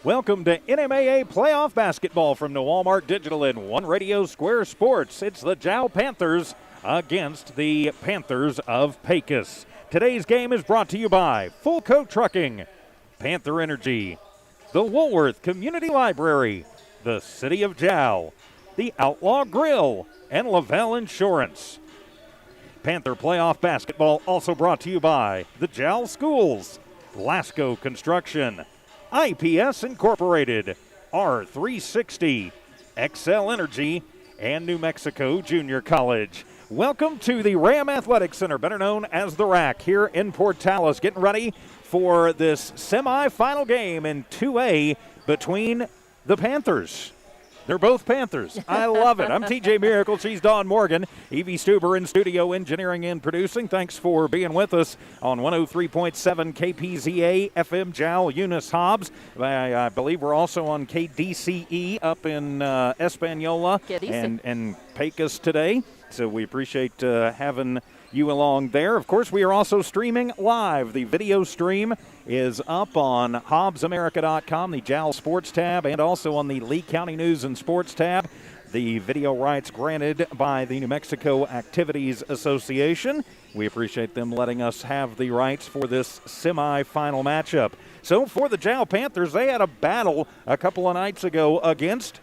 Welcome to NMAA Playoff Basketball from the Walmart Digital and One Radio Square Sports. It's the Jal Panthers against the Panthers of Pecos. Today's game is brought to you by Full Coat Trucking, Panther Energy, the Woolworth Community Library, the City of Jal, the Outlaw Grill, and Lavelle Insurance. Panther Playoff Basketball also brought to you by the Jal Schools, Lasco Construction, IPS Incorporated, R360, XL Energy, and New Mexico Junior College. Welcome to the Ram Athletic Center, better known as the RAC, here in Portales, getting ready for this semifinal game in 2A between the Panthers. They're both Panthers. I love it. I'm TJ Miracle. She's Dawn Morgan. Evie Stuber in studio, engineering and producing. Thanks for being with us on 103.7 KPZA FM Jal, Eunice Hobbs. I believe we're also on KDCE up in Espanola and Pecos today. So we appreciate having you along there. Of course, we are also streaming live. The video stream is up on HobbsAmerica.com, the Jal Sports tab, and also on the Lee County News and Sports tab. The video rights granted by the New Mexico Activities Association. We appreciate them letting us have the rights for this semifinal matchup. So for the Jal Panthers, they had a battle a couple of nights ago against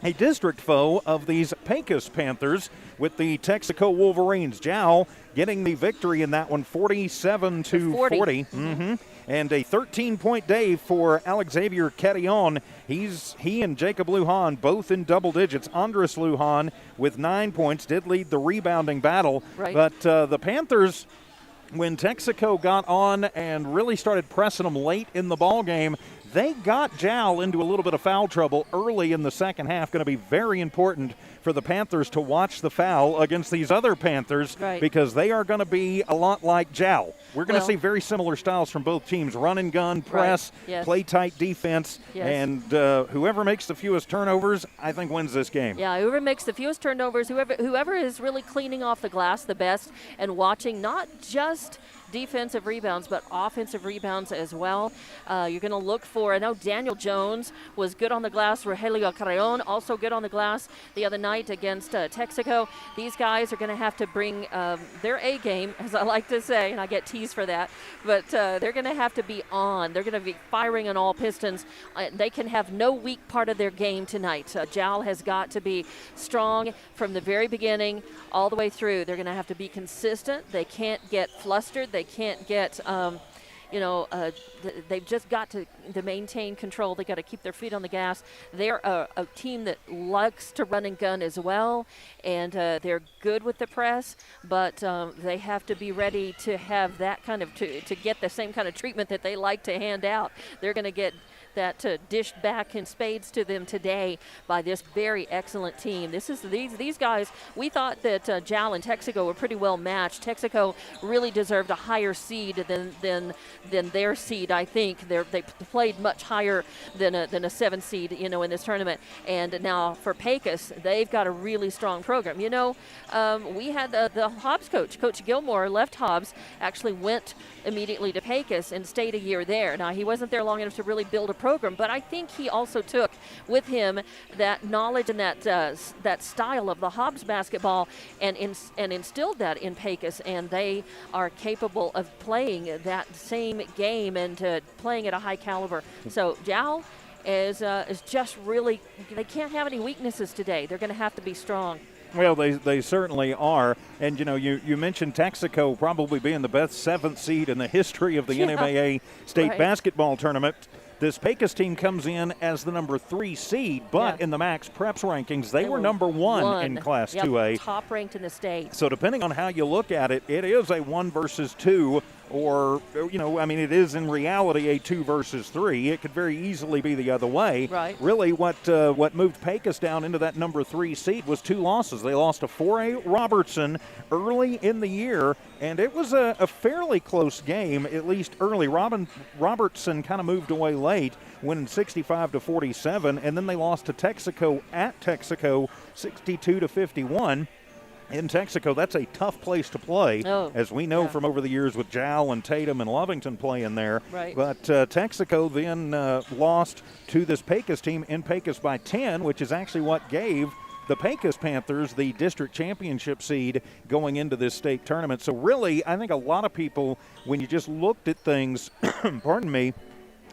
a district foe of these Pecos Panthers with the Texaco Wolverines. Jal getting the victory in that one, 47-40. And a 13-point day for Alexavier Carillon. He and Jacob Lujan both in double digits. Andres Lujan with 9 points did lead the rebounding battle. Right. But the Panthers, when Texaco got on and really started pressing them late in the ball game, they got Jal into a little bit of foul trouble early in the second half. Going to be very important for the Panthers to watch the foul against these other Panthers, because they are going to be a lot like Jal. We're going to see very similar styles from both teams: run and gun, press, play tight defense, and whoever makes the fewest turnovers, I think, wins this game. Yeah, whoever makes the fewest turnovers, whoever is really cleaning off the glass the best and watching not just defensive rebounds, but offensive rebounds as well. You're going to look for, I know Daniel Jones was good on the glass. Rogelio Carreon also good on the glass the other night against Texaco. These guys are going to have to bring their A game, as I like to say, and I get teased for that, but they're going to have to be on. They're going to be firing on all pistons. They can have no weak part of their game tonight. Jal has got to be strong from the very beginning all the way through. They're going to have to be consistent. They can't get flustered. They can't get, they've just got to maintain control. They've got to keep their feet on the gas. They're a team that likes to run and gun as well, and they're good with the press, but they have to be ready to have that kind of, to get the same kind of treatment that they like to hand out. They're going to get that dished back in spades to them today by this very excellent team. These guys, we thought that Jal and Texaco were pretty well matched. Texaco really deserved a higher seed than their seed. I think they played much higher than a 7 seed, in this tournament. And now for Pecos, they've got a really strong program. We had the Hobbs Coach Gilmore left Hobbs, actually went immediately to Pecos and stayed a year there. Now, he wasn't there long enough to really build a program, but I think he also took with him that knowledge and that style of the Hobbs basketball and instilled that in Pecos, and they are capable of playing that same game and playing at a high caliber. So Jal is just really, they can't have any weaknesses today. They're going to have to be strong. Well, they certainly are. And, you mentioned Texaco probably being the best 7th seed in the history of the NMAA State Basketball Tournament. This Pecos team comes in as the number 3 seed, but in the Max Preps rankings, they were number 1 in Class 2A. Top ranked in the state. So depending on how you look at it, it is a 1 versus 2, or, it is in reality a 2 versus 3. It could very easily be the other way. Right. Really, what moved Pecos down into that number 3 seed was 2 losses. They lost to 4A Robertson early in the year, and it was a fairly close game, at least early. Robertson kind of moved away late, winning 65-47, and then they lost to Texaco at Texaco 62-51. in Texaco, that's a tough place to play, as we know from over the years with Jal and Tatum and Lovington playing there. Right. But Texaco then lost to this Pecos team in Pecos by 10, which is actually what gave the Pecos Panthers the district championship seed going into this state tournament. So really, I think a lot of people, when you just looked at things, pardon me,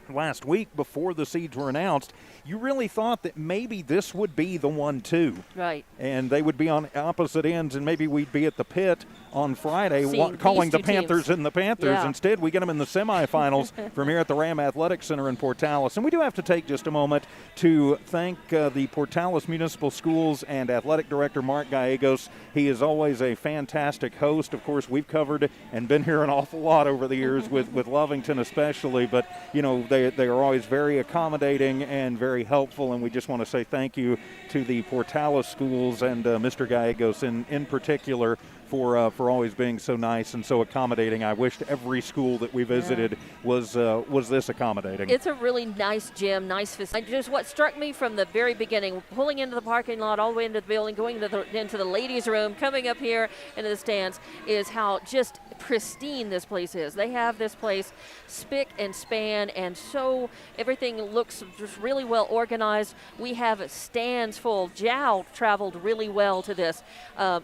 last week before the seeds were announced, you really thought that maybe this would be the 1-2. Right. And they would be on opposite ends, and maybe we'd be at the pit on Friday calling the Panthers and the Panthers. Yeah. Instead, we get them in the semifinals from here at the Ram Athletic Center in Portales. And we do have to take just a moment to thank the Portales Municipal Schools and Athletic Director Mark Gallegos. He is always a fantastic host. Of course, we've covered and been here an awful lot over the years with Lovington especially, but, you know, they are always very accommodating and very helpful, and we just want to say thank you to the Portales schools and Mr. Gallegos in particular for always being so nice and so accommodating. I wished every school that we visited was this accommodating. It's a really nice gym, nice facility. Just what struck me from the very beginning, pulling into the parking lot, all the way into the building, going into the ladies' room, coming up here into the stands, is how just pristine this place is. They have this place spick and span, and so everything looks just really well organized. We have stands full. Jal traveled really well to this.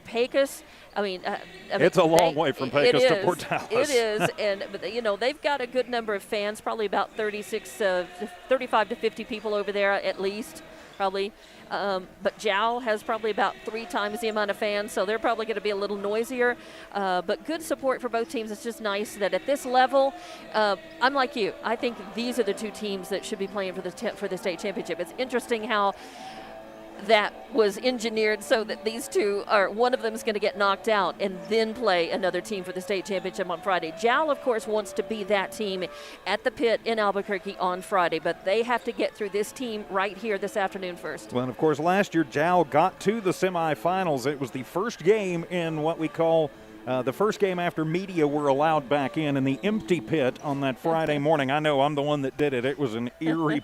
Pecos, it's a long way from Pecos to Portales. It is, but you know, they've got a good number of fans, probably about 35 to 50 people over there at least, probably. But Jal has probably about 3 times the amount of fans, so they're probably going to be a little noisier. But good support for both teams. It's just nice that at this level, I'm like you. I think these are the 2 teams that should be playing for the state championship. It's interesting how that was engineered so that these 2 one of them is going to get knocked out and then play another team for the state championship on Friday. Jal, of course, wants to be that team at the pit in Albuquerque on Friday, but they have to get through this team right here this afternoon first. Well, and of course, last year Jal got to the semifinals. It was the first game in what we call the first game after media were allowed back in the empty pit on that Friday morning. I know I'm the one that did it. It was an eerie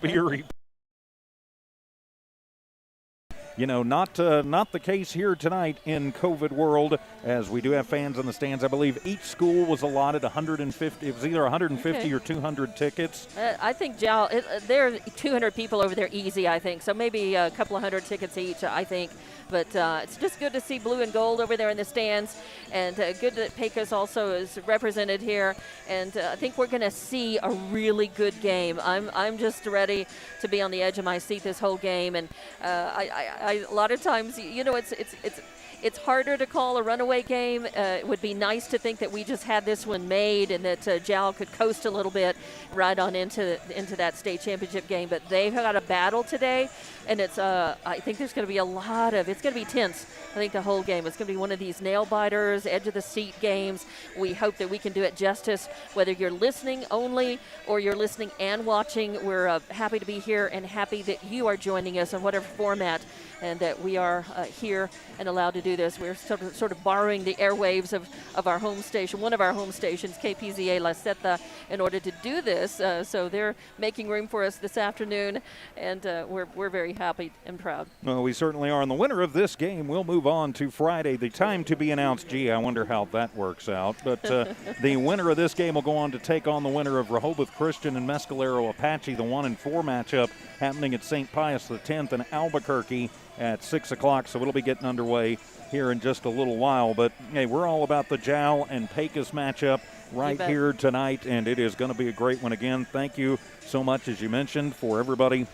You know, not the case here tonight in COVID world, as we do have fans in the stands. I believe each school was allotted 150. It was either 150 or 200 tickets. I think Jal, there are 200 people over there easy, I think. So maybe a couple of hundred tickets each, I think. But it's just good to see blue and gold over there in the stands, and good that Pecos also is represented here. And I think we're going to see a really good game. I'm just ready to be on the edge of my seat this whole game. And I a lot of times, you know, it's harder to call a runaway game. It would be nice to think that we just had this one made and that Jal could coast a little bit right on into that state championship game. But they've got a battle today, and it's I think there's going to be it's going to be tense. I think the whole game. It's going to be one of these nail biters, edge of the seat games. We hope that we can do it justice. Whether you're listening only or you're listening and watching, we're happy to be here and happy that you are joining us in whatever format, and that we are here and allowed to do this. We're sort of borrowing the airwaves of our home station, one of our home stations, KPZA La Seta, in order to do this. So they're making room for us this afternoon, and we're very happy and proud. Well, we certainly are. And the winner of this game will move on to Friday. The time to be announced. Gee, I wonder how that works out. But the winner of this game will go on to take on the winner of Rehoboth Christian and Mescalero Apache, the 1-4 matchup happening at St. Pius X in Albuquerque at 6 o'clock. So it'll be getting underway here in just a little while. But, hey, we're all about the Jal and Pecos matchup right here tonight, and it is going to be a great one again. Thank you so much, as you mentioned, for everybody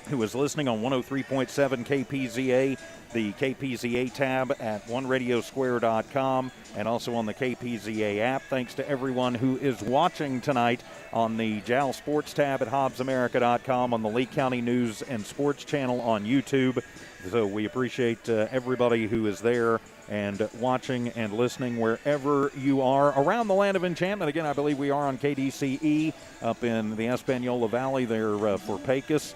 who is listening on 103.7 KPZA, the KPZA tab at oneradiosquare.com, and also on the KPZA app. Thanks to everyone who is watching tonight on the Jal Sports tab at hobbsamerica.com, on the Lee County News and Sports channel on YouTube. So we appreciate everybody who is there and watching and listening wherever you are around the land of enchantment. Again, I believe we are on KDCE up in the Espanola Valley there for Pecos.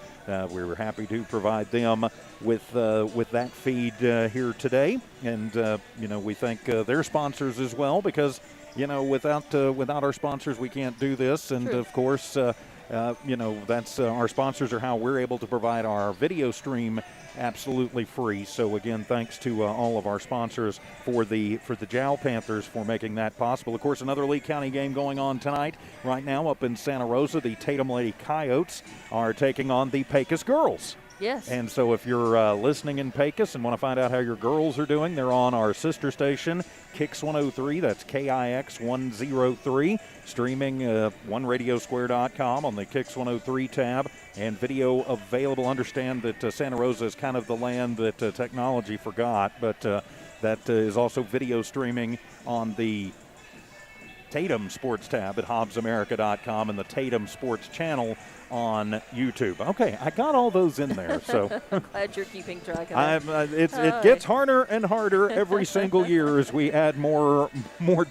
We were happy to provide them with that feed here today. And, we thank their sponsors as well, because, without our sponsors, we can't do this. And, of course, That's our sponsors are how we're able to provide our video stream absolutely free. So again, thanks to all of our sponsors for the Jal Panthers for making that possible. Of course, another Lee County game going on tonight. Right now up in Santa Rosa, the Tatum Lady Coyotes are taking on the Pecos Girls. Yes. And so if you're listening in Pecos and want to find out how your girls are doing, they're on our sister station, Kix 103. That's KIX 103. Streaming oneradiosquare.com on the Kix 103 tab. And video available. Understand that Santa Rosa is kind of the land that technology forgot, but that is also video streaming on the Tatum Sports tab at hobbsamerica.com and the Tatum Sports channel on YouTube. Okay, I got all those in there. So I'm glad you're keeping track of that. It gets harder and harder every single year as we add more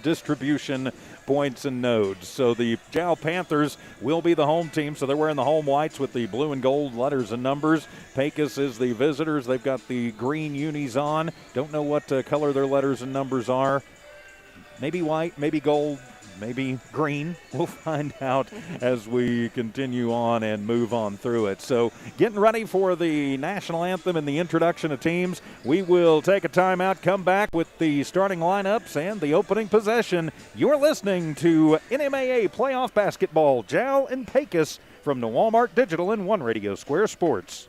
distribution points and nodes. So the Jal Panthers will be the home team, so they're wearing the home whites with the blue and gold letters and numbers. Pecos is the visitors. They've got the green unis on. Don't know what color their letters and numbers are. Maybe white, maybe gold, maybe green. We'll find out as we continue on and move on through it. So getting ready for the national anthem and the introduction of teams. We will take a timeout, come back with the starting lineups and the opening possession. You're listening to NMAA Playoff Basketball, Jal and Pecos from the Walmart Digital and One Radio Square Sports.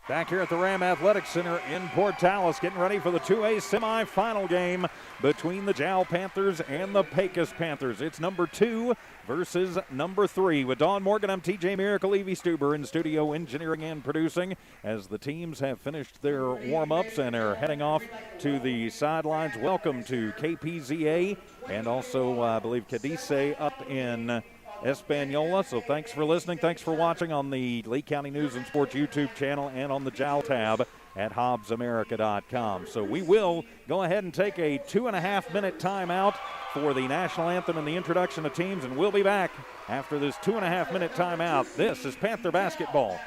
Back here at the Ram Athletic Center in Portales, getting ready for the 2A semifinal game between the Jal Panthers and the Pecos Panthers. It's number 2 versus number 3. With Dawn Morgan, I'm TJ Miracle, Evie Stuber in studio engineering and producing as the teams have finished their warm-ups and are heading off to the sidelines. Welcome to KPZA and also, I believe, Cadice up in Espanola. So thanks for listening. Thanks for watching on the Lee County News and Sports YouTube channel and on the Jal tab at hobbsamerica.com. So we will go ahead and take a 2.5-minute timeout for the national anthem and the introduction of teams, and we'll be back after this 2.5-minute timeout. This is Panther basketball.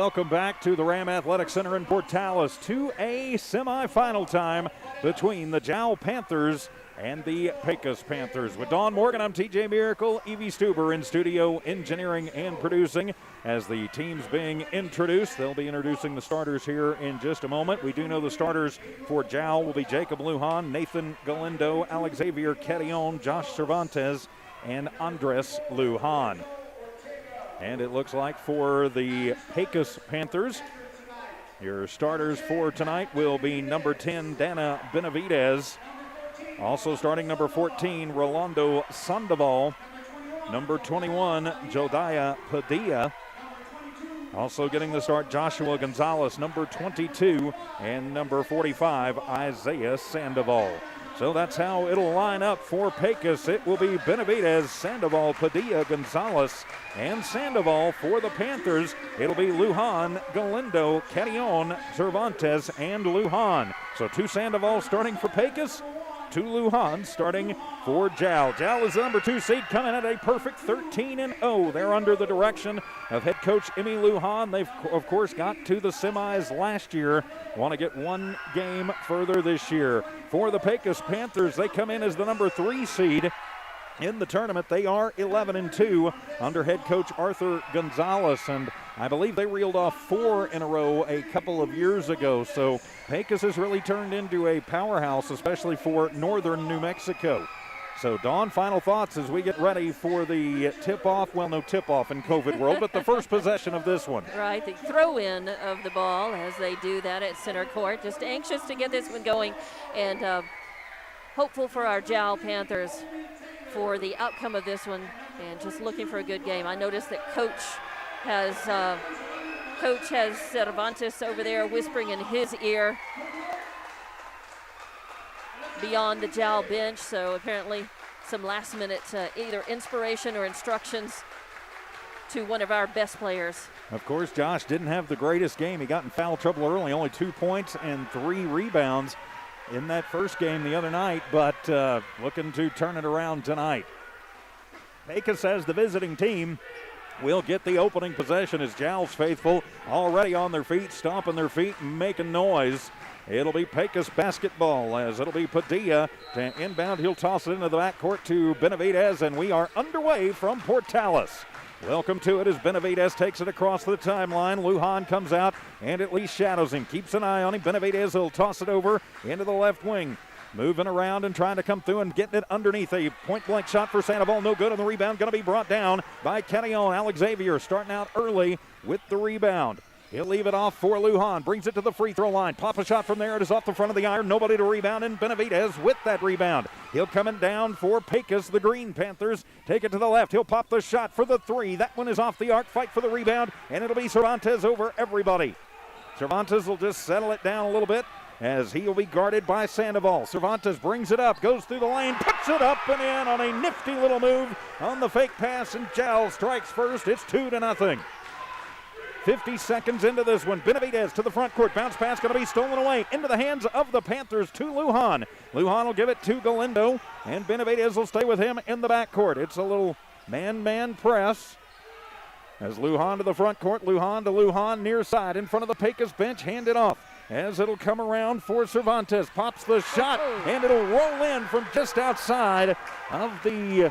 welcome back to the Ram Athletic Center in Portales to a semifinal time between the Jal Panthers and the Pecos Panthers. With Dawn Morgan, I'm TJ Miracle, Evie Stuber in studio, engineering and producing. As the teams being introduced, they'll be introducing the starters here in just a moment. We do know the starters for Jal will be Jacob Lujan, Nathan Galindo, Alexavier Quetillon, Josh Cervantes, and Andres Lujan. And it looks like for the Pecos Panthers, your starters for tonight will be number 10, Dana Benavidez. Also starting number 14, Rolando Sandoval. Number 21, Jodiah Padilla. Also getting the start, Joshua Gonzalez, number 22, and number 45, Isaiah Sandoval. So that's how it'll line up for Pecos. It will be Benavidez, Sandoval, Padilla, Gonzalez, and Sandoval. For the Panthers, it'll be Lujan, Galindo, Quetillon, Cervantes, and Lujan. So two Sandoval starting for Pecos, two Lujan starting for Jal. Jal is the number 2 seed, coming at a perfect 13-0. They're under the direction of head coach Emmy Lujan. They've, of course, got to the semis last year. Want to get one game further this year. For the Pecos Panthers, they come in as the number 3 seed in the tournament. They are 11-2 under head coach Arthur Gonzalez, and I believe they reeled off 4 in a row a couple of years ago. So Pecos has really turned into a powerhouse, especially for northern New Mexico. So Dawn, final thoughts as we get ready for the tip-off. Well, no tip-off in COVID world, but the first possession of this one. Right, the throw-in of the ball as they do that at center court. Just anxious to get this one going, and hopeful for our Jal Panthers for the outcome of this one, and just looking for a good game. I noticed that Coach has Cervantes over there whispering in his ear beyond the Jal bench, so apparently some last-minute either inspiration or instructions to one of our best players. Of course, Josh didn't have the greatest game. He got in foul trouble early, only 2 points and 3 rebounds in that first game the other night, but looking to turn it around tonight. Pecos, as the visiting team, will get the opening possession as Jal's faithful already on their feet, stomping their feet, making noise. It'll be Pecos basketball, as it'll be Padilla to inbound. He'll toss it into the backcourt to Benavidez, and we are underway from Portales. Welcome to it as Benavidez takes it across the timeline. Lujan comes out and at least shadows him, keeps an eye on him. Benavidez will toss it over into the left wing. Moving around and trying to come through and getting it underneath. A point-blank shot for Sandoval, no good, and the rebound going to be brought down by Quetillon. Alexavier starting out early with the rebound. He'll leave it off for Lujan, brings it to the free throw line. Pop a shot from there, it is off the front of the iron. Nobody to rebound, and Benavidez with that rebound. He'll coming down for Pecos. The Green Panthers take it to the left. He'll pop the shot for the 3. That one is off the arc. Fight for the rebound, and it'll be Cervantes over everybody. Cervantes will just settle it down a little bit as he will be guarded by Sandoval. Cervantes brings it up, goes through the lane, puts it up and in on a nifty little move on the fake pass, and Jal strikes first. It's 2-0. 50 seconds into this one. Benavidez to the front court. Bounce pass going to be stolen away into the hands of the Panthers to Lujan. Lujan will give it to Galindo, and Benavidez will stay with him in the backcourt. It's a little man-man press as Lujan to the front court. Lujan to Lujan near side in front of the Pecos bench. Hand it off as it'll come around for Cervantes. Pops the shot, and it'll roll in from just outside of the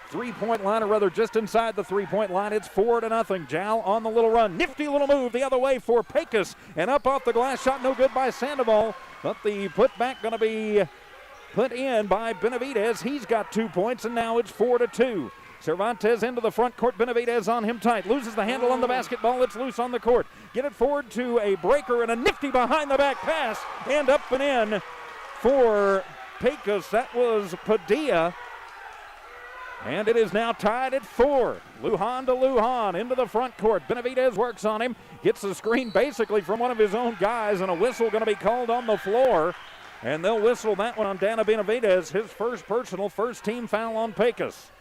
three-point line, or rather just inside the three-point line. It's 4-0. Jal on the little run. Nifty little move the other way for Pecos, and up off the glass shot, no good by Sandoval, but the putback going to be put in by Benavidez. He's got 2 points, and now it's 4-2. Cervantes into the front court. Benavidez on him tight. Loses the handle on the basketball. It's loose on the court. Get it forward to a breaker and a nifty behind-the-back pass, and up and in for Pecos. That was Padilla. And it is now tied at 4. Lujan to Lujan into the front court. Benavidez works on him. Gets the screen basically from one of his own guys, and a whistle going to be called on the floor. And they'll whistle that one on Dana Benavidez, his first personal, first team foul on Pecos.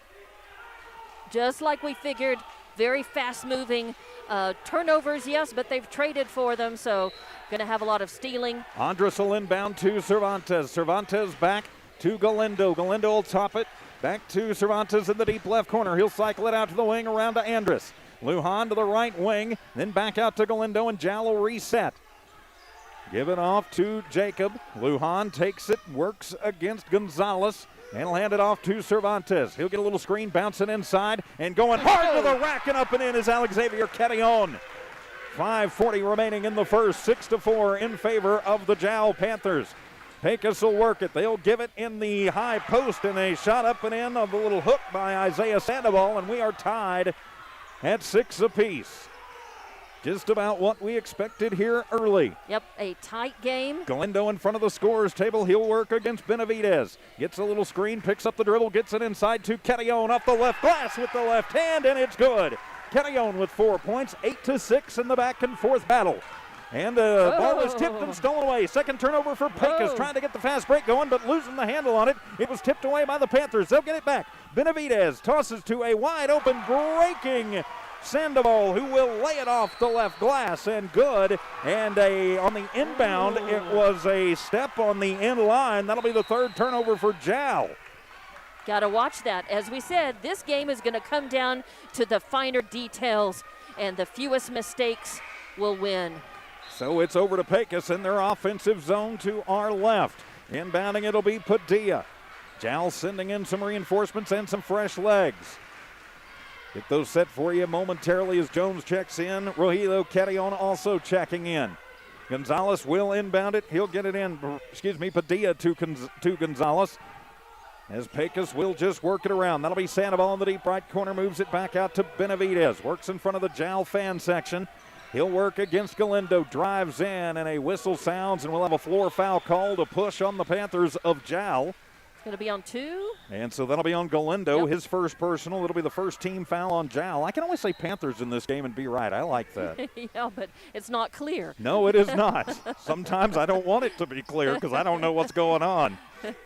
Just like we figured, very fast-moving. Turnovers, yes, but they've traded for them, so going to have a lot of stealing. Andres will inbound to Cervantes. Cervantes back to Galindo. Galindo will top it Back to Cervantes in the deep left corner. He'll cycle it out to the wing around to Andrus. Lujan to the right wing, then back out to Galindo, and Jal will reset. Give it off to Jacob. Lujan takes it, works against Gonzalez, and he'll hand it off to Cervantes. He'll get a little screen, bouncing inside, and going hard to the rack, and up and in is Alexavier Carillon. 5:40 remaining in the first, 6-4 in favor of the Jal Panthers. Pecos will work it. They'll give it in the high post, and a shot up and in of a little hook by Isaiah Sandoval, and we are tied at 6 apiece. Just about what we expected here early. Yep, a tight game. Galindo in front of the scorer's table. He'll work against Benavidez. Gets a little screen, picks up the dribble, gets it inside to Carillon off the left glass with the left hand, and it's good. Carillon with 4 points, 8-6 in the back and forth battle. And the ball is tipped and stolen away. Second turnover for Pecos, trying to get the fast break going, but losing the handle on it. It was tipped away by the Panthers. They'll get it back. Benavidez tosses to a wide open breaking Sandoval, who will lay it off the left glass, and good. And on the inbound, it was a step on the end line. That'll be the third turnover for Jal. Got to watch that. As we said, this game is going to come down to the finer details, and the fewest mistakes will win. So it's over to Pecos in their offensive zone to our left. Inbounding, it'll be Padilla. Jal sending in some reinforcements and some fresh legs. Get those set for you momentarily as Jones checks in. Rogelio Carillon also checking in. Gonzalez will inbound it. He'll get it in, Padilla to Gonzalez. As Pecos will just work it around. That'll be Sandoval in the deep right corner. Moves it back out to Benavidez. Works in front of the Jal fan section. He'll work against Galindo. Drives in, and a whistle sounds, and we'll have a floor foul call to push on the Panthers of Jal. Going to be on 2. And so that'll be on Galindo, his first personal. It'll be the first team foul on Jal. I can always say Panthers in this game and be right. I like that. Yeah, but it's not clear. No, it is not. Sometimes I don't want it to be clear because I don't know what's going on.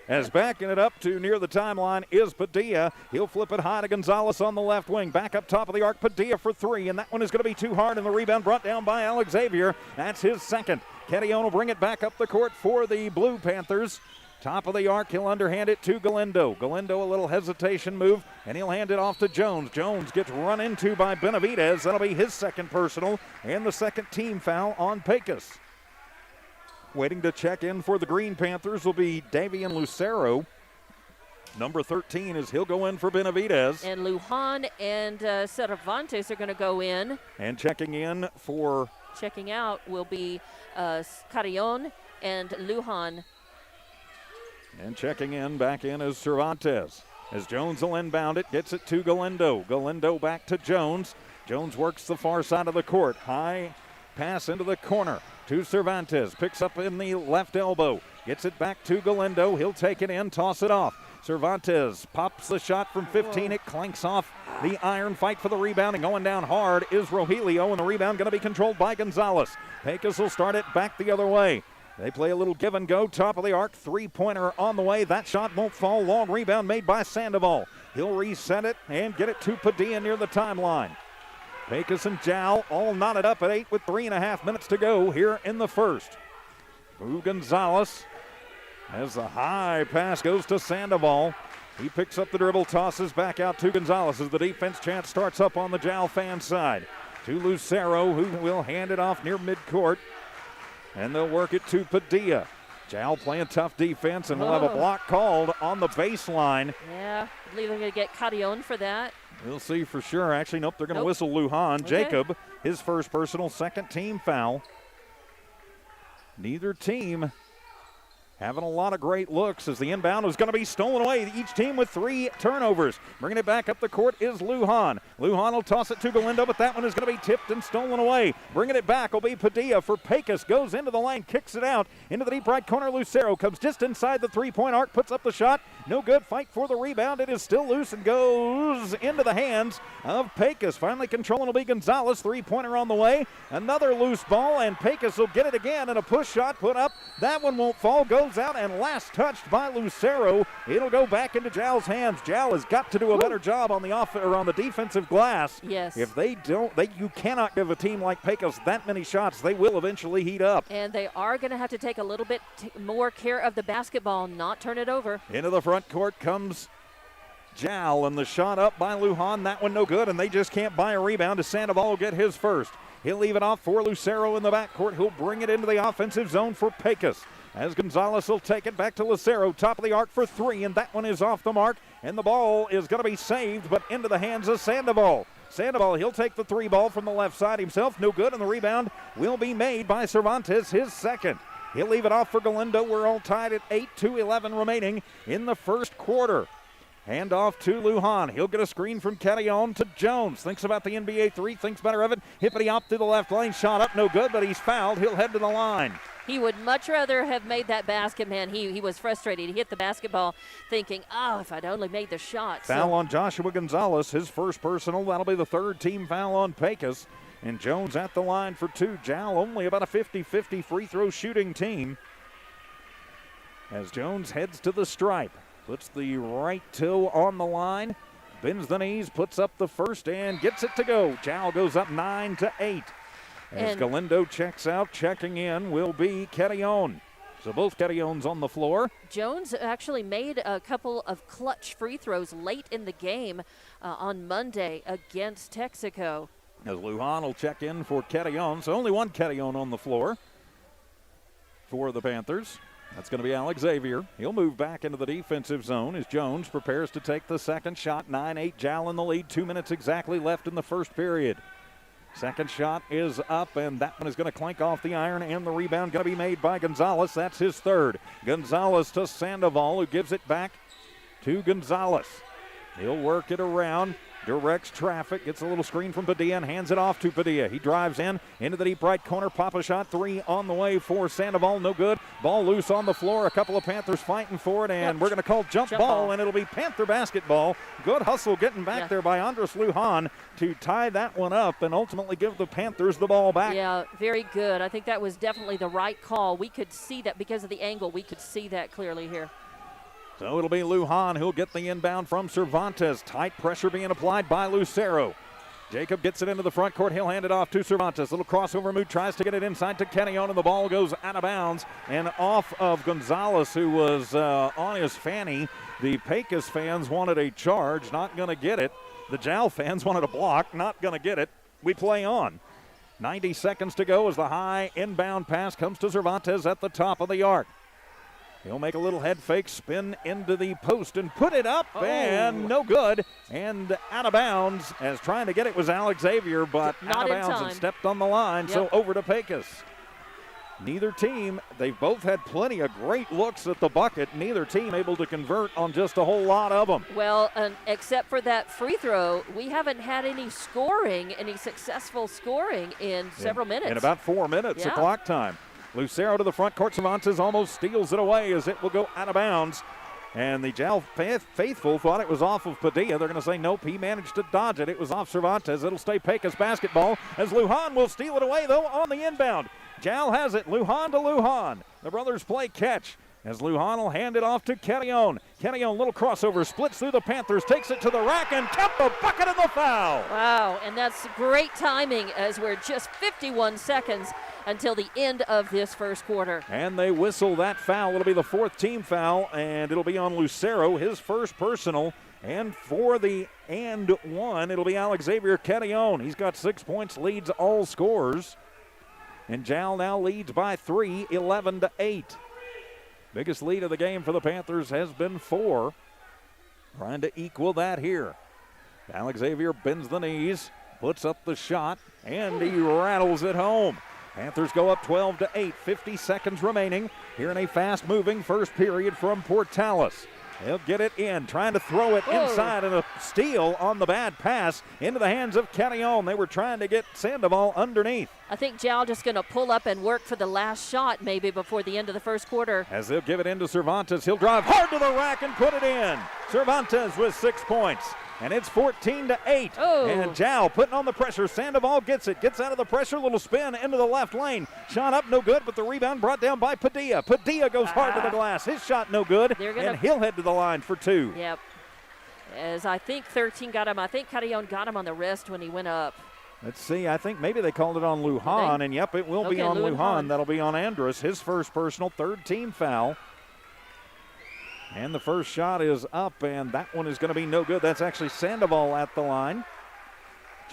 As backing it up to near the timeline is Padilla. He'll flip it high to Gonzalez on the left wing. Back up top of the arc, Padilla for 3, and that one is going to be too hard, and the rebound brought down by Alexavier. That's his second. Carillon will bring it back up the court for the Blue Panthers. Top of the arc, he'll underhand it to Galindo. Galindo, a little hesitation move, and he'll hand it off to Jones. Jones gets run into by Benavidez. That'll be his second personal and the second team foul on Pecos. Waiting to check in for the Green Panthers will be Davian Lucero. Number 13 is he'll go in for Benavidez. And Lujan and Cervantes are going to go in. And checking in for... Checking out will be Carillon and Lujan. And checking in, back in is Cervantes. As Jones will inbound it, gets it to Galindo. Galindo back to Jones. Jones works the far side of the court. High pass into the corner to Cervantes. Picks up in the left elbow. Gets it back to Galindo. He'll take it in, toss it off. Cervantes pops the shot from 15. It clanks off the iron. Fight for the rebound, and going down hard is Rogelio, and the rebound going to be controlled by Gonzalez. Pecos will start it back the other way. They play a little give and go, top of the arc, three-pointer on the way. That shot won't fall. Long rebound made by Sandoval. He'll reset it and get it to Padilla near the timeline. Pecos and Jal all knotted up at 8 with 3.5 minutes to go here in the first. Boo Gonzalez as the high pass goes to Sandoval. He picks up the dribble, tosses back out to Gonzalez as the defense chance starts up on the Jal fan side. To Lucero, who will hand it off near midcourt. And they'll work it to Padilla. Jal playing tough defense, and we'll have a block called on the baseline. Yeah, I believe they're going to get Carillon for that. We'll see for sure. Actually, nope, they're going to whistle Lujan. Okay. Jacob, his first personal, second team foul. Neither team having a lot of great looks as the inbound was going to be stolen away. Each team with 3 turnovers. Bringing it back up the court is Lujan. Lujan will toss it to Galindo, but that one is going to be tipped and stolen away. Bringing it back will be Padilla for Pecos. Goes into the lane, kicks it out into the deep right corner. Lucero comes just inside the three-point arc, puts up the shot. No good. Fight for the rebound. It is still loose and goes into the hands of Pecos. Finally controlling will be Gonzalez. Three-pointer on the way. Another loose ball, and Pecos will get it again, and a push shot put up. That one won't fall. Goes out and last touched by Lucero. It'll go back into Jal's hands. Jal has got to do a better job on the on the defensive glass. Yes. If they don't, you cannot give a team like Pecos that many shots. They will eventually heat up. And they are going to have to take a little bit more care of the basketball, not turn it over. Into the front court comes Jal, and the shot up by Lujan. That one no good, and they just can't buy a rebound as Sandoval will get his first. He'll leave it off for Lucero in the backcourt. He'll bring it into the offensive zone for Pecos. As Gonzalez will take it back to Lucero, top of the arc for three, and that one is off the mark, and the ball is going to be saved, but into the hands of Sandoval. Sandoval, he'll take the three ball from the left side himself, no good, and the rebound will be made by Cervantes, his second. He'll leave it off for Galindo. We're all tied at 8:2:11 remaining in the first quarter. Hand off to Lujan. He'll get a screen from Carrion to Jones. Thinks about the NBA three, thinks better of it. Hippity hop through the left lane, shot up, no good, but he's fouled. He'll head to the line. He would much rather have made that basket, man. He was frustrated. He hit the basketball thinking, oh, if I'd only made the shot. Foul on Joshua Gonzalez, his first personal. That'll be the third team foul on Pecos. And Jones at the line for two. Jal only about a 50-50 free throw shooting team. As Jones heads to the stripe. Puts the right toe on the line. Bends the knees, puts up the first, and gets it to go. Jal goes up 9-8. As Galindo checks out, checking in will be Carrion. So both Carrion's on the floor. Jones actually made a couple of clutch free throws late in the game on Monday against Texaco. As Lujan will check in for Carrion. So only one Carrion on the floor for the Panthers. That's going to be Alex Xavier. He'll move back into the defensive zone as Jones prepares to take the second shot. 9-8 Jal in the lead. 2 minutes exactly left in the first period. Second shot is up, and that one is going to clank off the iron, and the rebound going to be made by Gonzalez. That's his third. Gonzalez to Sandoval, who gives it back to Gonzalez. He'll work it around, directs traffic, gets a little screen from Padilla, and hands it off to Padilla. He drives in into the deep right corner. Pop a shot, three on the way for Sandoval. No good. Ball loose on the floor. A couple of Panthers fighting for it, and we're going to call jump ball, and it'll be Panther basketball. Good hustle getting back there by Andres Lujan to tie that one up and ultimately give the Panthers the ball back. Yeah, very good. I think that was definitely the right call. We could see that because of the angle. We could see that clearly here. So it'll be Lujan who'll get the inbound from Cervantes. Tight pressure being applied by Lucero. Jacob gets it into the front court. He'll hand it off to Cervantes. Little crossover move, tries to get it inside to Carrion, and the ball goes out of bounds and off of Gonzalez, who was on his fanny. The Pecos fans wanted a charge, not going to get it. The Jal fans wanted a block, not going to get it. We play on. 90 seconds to go as the high inbound pass comes to Cervantes at the top of the arc. He'll make a little head fake, spin into the post and put it up, and no good. And out of bounds, as trying to get it was Alex Xavier, but out of bounds and stepped on the line. So over to Pecos. Neither team, they've both had plenty of great looks at the bucket. Neither team able to convert on just a whole lot of them. Well, except for that free throw, we haven't had any scoring, any successful scoring in several minutes. In about 4 minutes of clock time. Lucero to the front court. Cervantes almost steals it away as it will go out of bounds. And the Jal faithful thought it was off of Padilla. They're going to say nope, he managed to dodge it. It was off Cervantes. It'll stay Pecos basketball as Lujan will steal it away, though, on the inbound. Jal has it. Lujan to Lujan. The brothers play catch as Lujan will hand it off to Carrion. Carrion, little crossover, splits through the Panthers, takes it to the rack, and kept the bucket and the foul. Wow, and that's great timing as we're just 51 seconds until the end of this first quarter. And they whistle that foul. It'll be the fourth team foul, and it'll be on Lucero, his first personal. And for the and one, it'll be Alex Xavier Carrion. He's got 6 points, leads all scorers. And Jal now leads by 3, 11-8. Biggest lead of the game for the Panthers has been 4. Trying to equal that here. Alex Xavier bends the knees, puts up the shot, and he rattles it home. Panthers go up 12-8, 50 seconds remaining here in a fast-moving first period from Portales. They'll get it in, trying to throw it inside, and a steal on the bad pass into the hands of Carrion. They were trying to get Sandoval underneath. I think Jal just going to pull up and work for the last shot maybe before the end of the first quarter. As they'll give it into Cervantes, he'll drive hard to the rack and put it in. Cervantes with 6 points. And it's 14-8. Oh. And Jal putting on the pressure. Sandoval gets it. Gets out of the pressure. Little spin into the left lane. Shot up, no good, but the rebound brought down by Padilla. Padilla goes hard to the glass. His shot no good. And he'll head to the line for 2. Yep. As I think 13 got him. I think Carrion got him on the wrist when he went up. Let's see. I think maybe they called it on Lujan. And yep, it will be on Lujan. That'll be on Andrus. His first personal, third team foul. And the first shot is up, and that one is going to be no good. That's actually Sandoval at the line.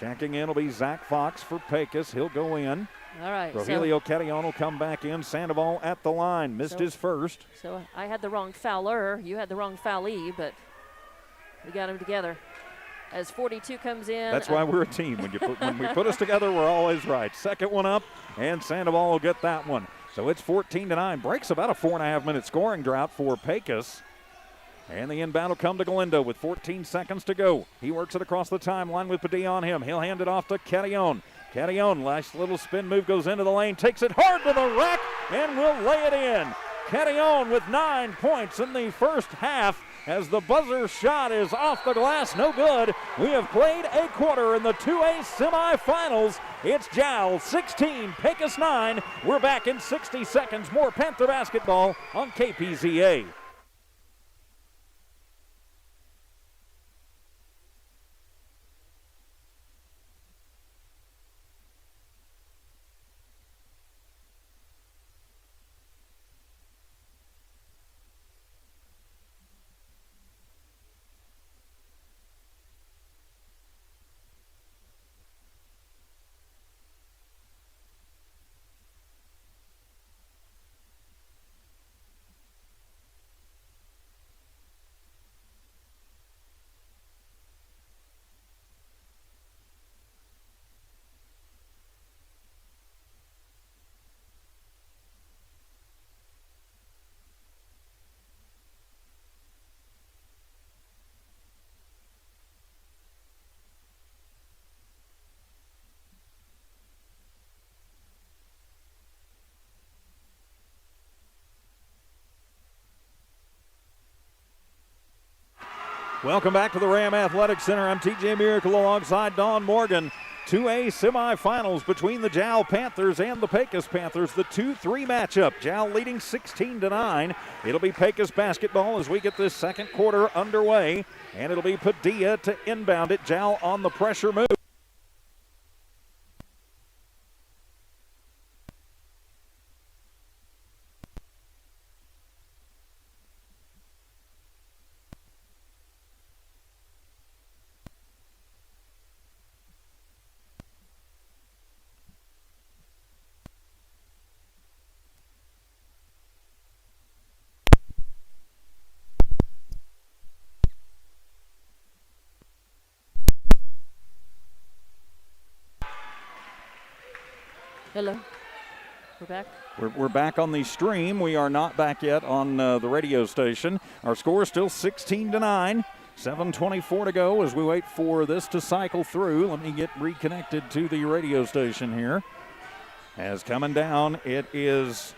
Checking in will be Zach Fox for Pecos. He'll go in. All right. Rogelio Carrion will come back in. Sandoval at the line. Missed his first. So I had the wrong fouler. You had the wrong foulee, but we got them together. As 42 comes in. That's why we're a team. When we put us together, we're always right. Second one up, and Sandoval will get that one. So it's 14-9. Breaks about a 4.5-minute scoring drought for Pecos. And the inbound will come to Galindo with 14 seconds to go. He works it across the timeline with Padilla on him. He'll hand it off to Carrion. Carrion, last little spin move, goes into the lane, takes it hard to the rack, and will lay it in. Carrion with 9 points in the first half as the buzzer shot is off the glass, no good. We have played a quarter in the 2A semifinals. It's Jal 16, Pecos 9. We're back in 60 seconds. More Panther basketball on KPZA. Welcome back to the Ram Athletic Center. I'm TJ Miracle alongside Dawn Morgan. 2A semifinals between the Jal Panthers and the Pecos Panthers. The 2-3 matchup. Jal leading 16-9. It'll be Pecos basketball as we get this second quarter underway. And it'll be Padilla to inbound it. Jal on the pressure move. Hello. We're back. We're back on the stream. We are not back yet on the radio station. Our score is still 16-9. 7:24 to go as we wait for this to cycle through. Let me get reconnected to the radio station here. As coming down, that is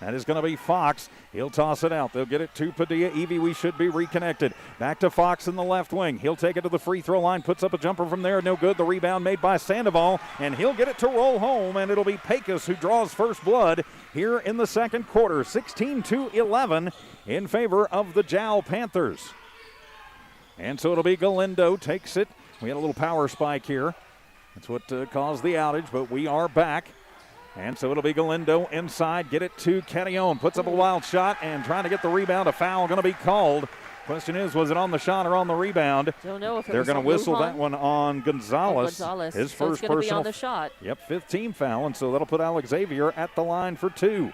going to be Fox. He'll toss it out. They'll get it to Padilla. Evie, we should be reconnected. Back to Fox in the left wing. He'll take it to the free throw line. Puts up a jumper from there. No good. The rebound made by Sandoval. And he'll get it to roll home. And it'll be Pecos who draws first blood here in the second quarter. 16-11 in favor of the Jal Panthers. And so it'll be Galindo takes it. We had a little power spike here. That's what caused the outage, but we are back. And so it'll be Galindo inside. Get it to Carrion. Puts up a wild shot and trying to get the rebound. A foul going to be called. Question is, was it on the shot or on the rebound? Don't know if they're going to whistle that one on Gonzalez. His first personal. Be on the shot. Yep, 15th team foul, and so that'll put Alex Xavier at the line for two.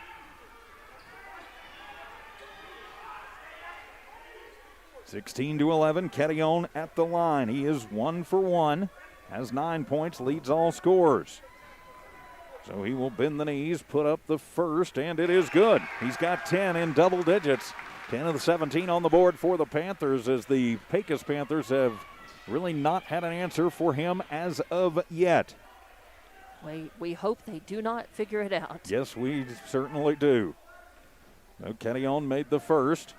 (16-11). Carrion at the line. He is 1 for 1. Has 9 points. Leads all scorers. So he will bend the knees, put up the first, and it is good. He's got 10 in double digits. 10 of the 17 on the board for the Panthers as the Pecos Panthers have really not had an answer for him as of yet. We hope they do not figure it out. Yes, we certainly do. So Carrion made the first.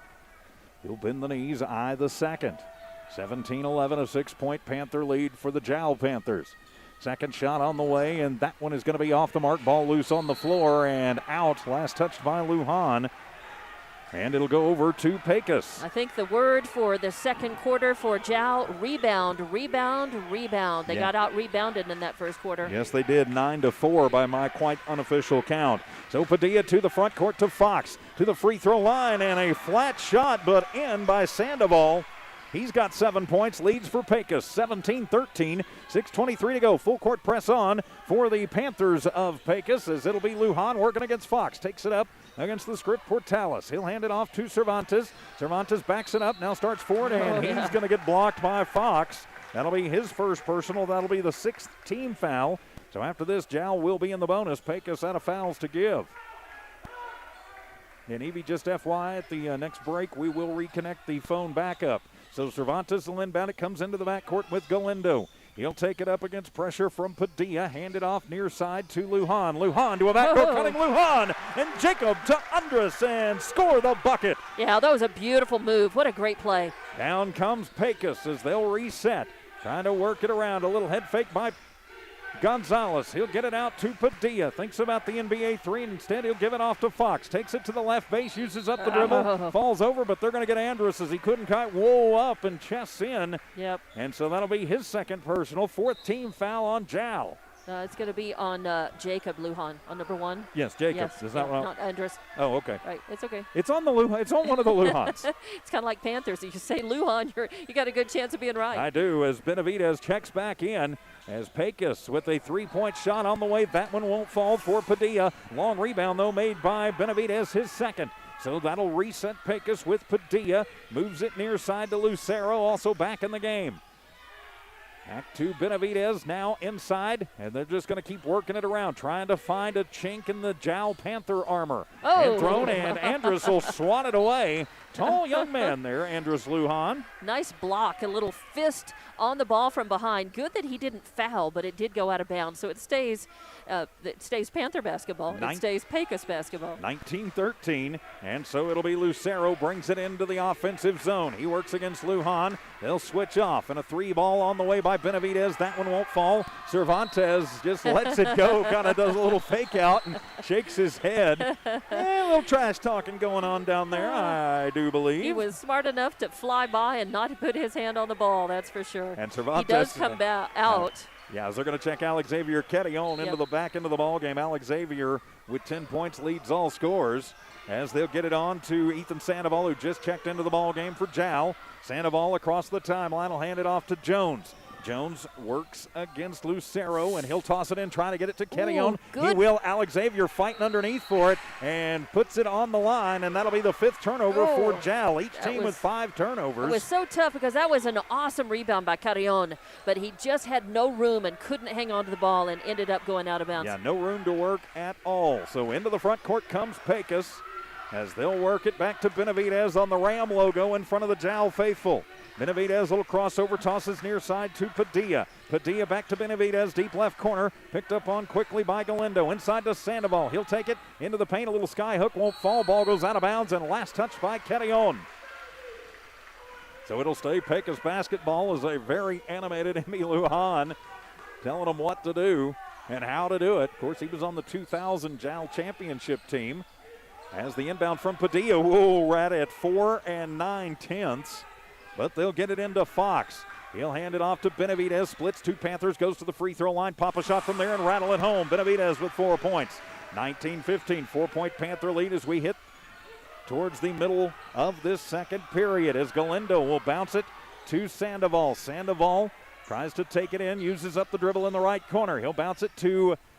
He'll bend the knees, eye the second. 17-11, a 6-point Panther lead for the Jal Panthers. Second shot on the way, and that one is going to be off the mark. Ball loose on the floor and out. Last touched by Lujan. And it'll go over to Pecos. I think the word for the second quarter for Jal, rebound, rebound, rebound. They got out-rebounded in that first quarter. Yes, they did, 9-4 by my quite unofficial count. So Padilla to the front court to Fox, to the free throw line, and a flat shot, but in by Sandoval. He's got 7 points, leads for Pecos, 17-13, 6:23 to go. Full court press on for the Panthers of Pecos as it'll be Lujan working against Fox. Takes it up against the script Portales. He'll hand it off to Cervantes. Cervantes backs it up, now starts forward, and he's going to get blocked by Fox. That'll be his first personal. That'll be the 6th team foul. So after this, Jal will be in the bonus. Pecos out of fouls to give. And Evie, just FYI, at the next break, we will reconnect the phone back up. So Cervantes will inbound it, comes into the backcourt with Galindo. He'll take it up against pressure from Padilla. Hand it off near side to Lujan. Lujan to a backcourt cutting Lujan. And Jacob to Andres and score the bucket. Yeah, that was a beautiful move. What a great play. Down comes Pecos as they'll reset. Trying to work it around. A little head fake by Gonzalez. He'll get it out to Padilla. Thinks about the NBA three, and instead he'll give it off to Fox. Takes it to the left base, uses up the dribble, falls over, but they're going to get Andrus as he couldn't quite whoa up and chests in. Yep. And so that'll be his second personal. 4th team foul on Jal. It's going to be on Jacob Lujan on number 1. Yes, Jacob. Yes, Is that right? Not Andrus. Oh, okay. Right, it's okay. It's on the Lujan. It's on one of the Lujans. It's kind of like Panthers. If you say Lujan, you got a good chance of being right. I do, as Benavidez checks back in. As Pecos with a 3-point shot on the way. That one won't fall for Padilla. Long rebound, though, made by Benavidez, his second. So that'll reset Pecos with Padilla. Moves it near side to Lucero, also back in the game. Back to Benavidez, now inside, and they're just going to keep working it around, trying to find a chink in the Jal Panther armor. And thrown, and Andrus will swat it away. Tall young man there, Andrus Lujan. Nice block, a little fist on the ball from behind. Good that he didn't foul, but it did go out of bounds. So it stays Panther basketball. It stays Pecos basketball. 19-13, and so it'll be Lucero brings it into the offensive zone. He works against Lujan. They'll switch off, and a 3-ball on the way by Benavidez. That one won't fall. Cervantes just lets it go, kind of does a little fake out and shakes his head. A little trash talking going on down there, I do believe. He was smart enough to fly by and not put his hand on the ball, that's for sure. And Cervantes, he does come out. Yeah, as they're going to check Alex Xavier Ketillon into the back end of the ball game. Alex Xavier with 10 points leads all scores as they'll get it on to Ethan Sandoval, who just checked into the ball game for Jal. Sandoval across the timeline will hand it off to Jones. Jones works against Lucero, and he'll toss it in, trying to get it to Ketillon. He will. Alex Xavier fighting underneath for it and puts it on the line, and that'll be the 5th turnover for Jal. Each team with 5 turnovers. It was so tough because that was an awesome rebound by Ketillon, but he just had no room and couldn't hang on to the ball and ended up going out of bounds. Yeah, no room to work at all. So into the front court comes Pecos as they'll work it back to Benavidez on the Ram logo in front of the Jal faithful. Benavidez, little crossover, tosses near side to Padilla. Padilla back to Benavidez, deep left corner, picked up on quickly by Galindo. Inside to Sandoval. He'll take it into the paint. A little sky hook won't fall. Ball goes out of bounds, and last touch by Ketillon. So it'll stay Pecos basketball as a very animated Emmy Lujan telling them what to do and how to do it. Of course, he was on the 2000 Jal championship team. As the inbound from Padilla, right at 4 9/10. But they'll get it into Fox. He'll hand it off to Benavidez. Splits 2 Panthers, goes to the free throw line. Pop a shot from there and rattle it home. Benavidez with 4 points. 19-15, 4-point Panther lead as we hit towards the middle of this second period. As Galindo will bounce it to Sandoval. Sandoval tries to take it in, uses up the dribble in the right corner. He'll bounce it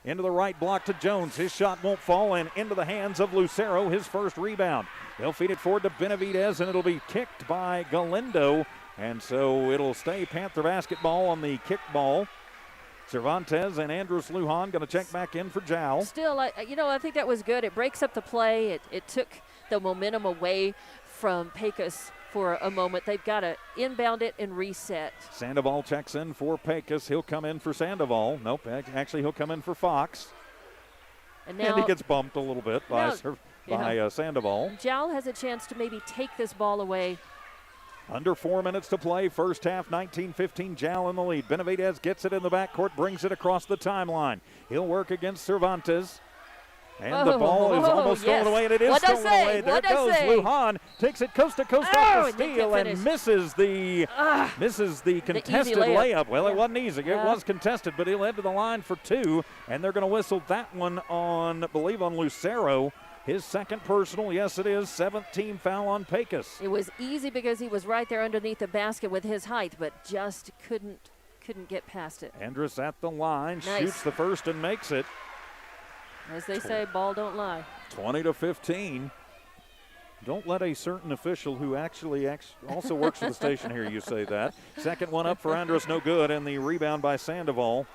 into the right block to Jones. His shot won't fall, and into the hands of Lucero, his first rebound. They'll feed it forward to Benavidez, and it'll be kicked by Galindo. And so it'll stay Panther basketball on the kickball. Cervantes and Andrus Lujan going to check back in for Jal. Still, I think that was good. It breaks up the play. It took the momentum away from Pecos for a moment. They've got to inbound it and reset. Sandoval checks in for Pecos. He'll come in for Sandoval. Nope, actually he'll come in for Fox. And he gets bumped a little bit by Sandoval. Jal has a chance to maybe take this ball away. Under 4 minutes to play, first half, 19-15, Jal in the lead. Benavidez gets it in the backcourt, brings it across the timeline. He'll work against Cervantes. And the ball is almost stolen away, and it is stolen away. There goes Lujan. Takes it coast to coast off the steal and misses the contested layup. Well, it wasn't easy. It was contested, but he'll head to the line for two, and they're going to whistle that one on, I believe, on Lucero. His second personal, yes it is, 7th-team foul on Pecos. It was easy because he was right there underneath the basket with his height, but just couldn't get past it. Andrus at the line, shoots the first and makes it. As they say, ball don't lie. 20-15. Don't let a certain official who actually also works for the station hear you say that. Second one up for Andrus, no good, and the rebound by Sandoval.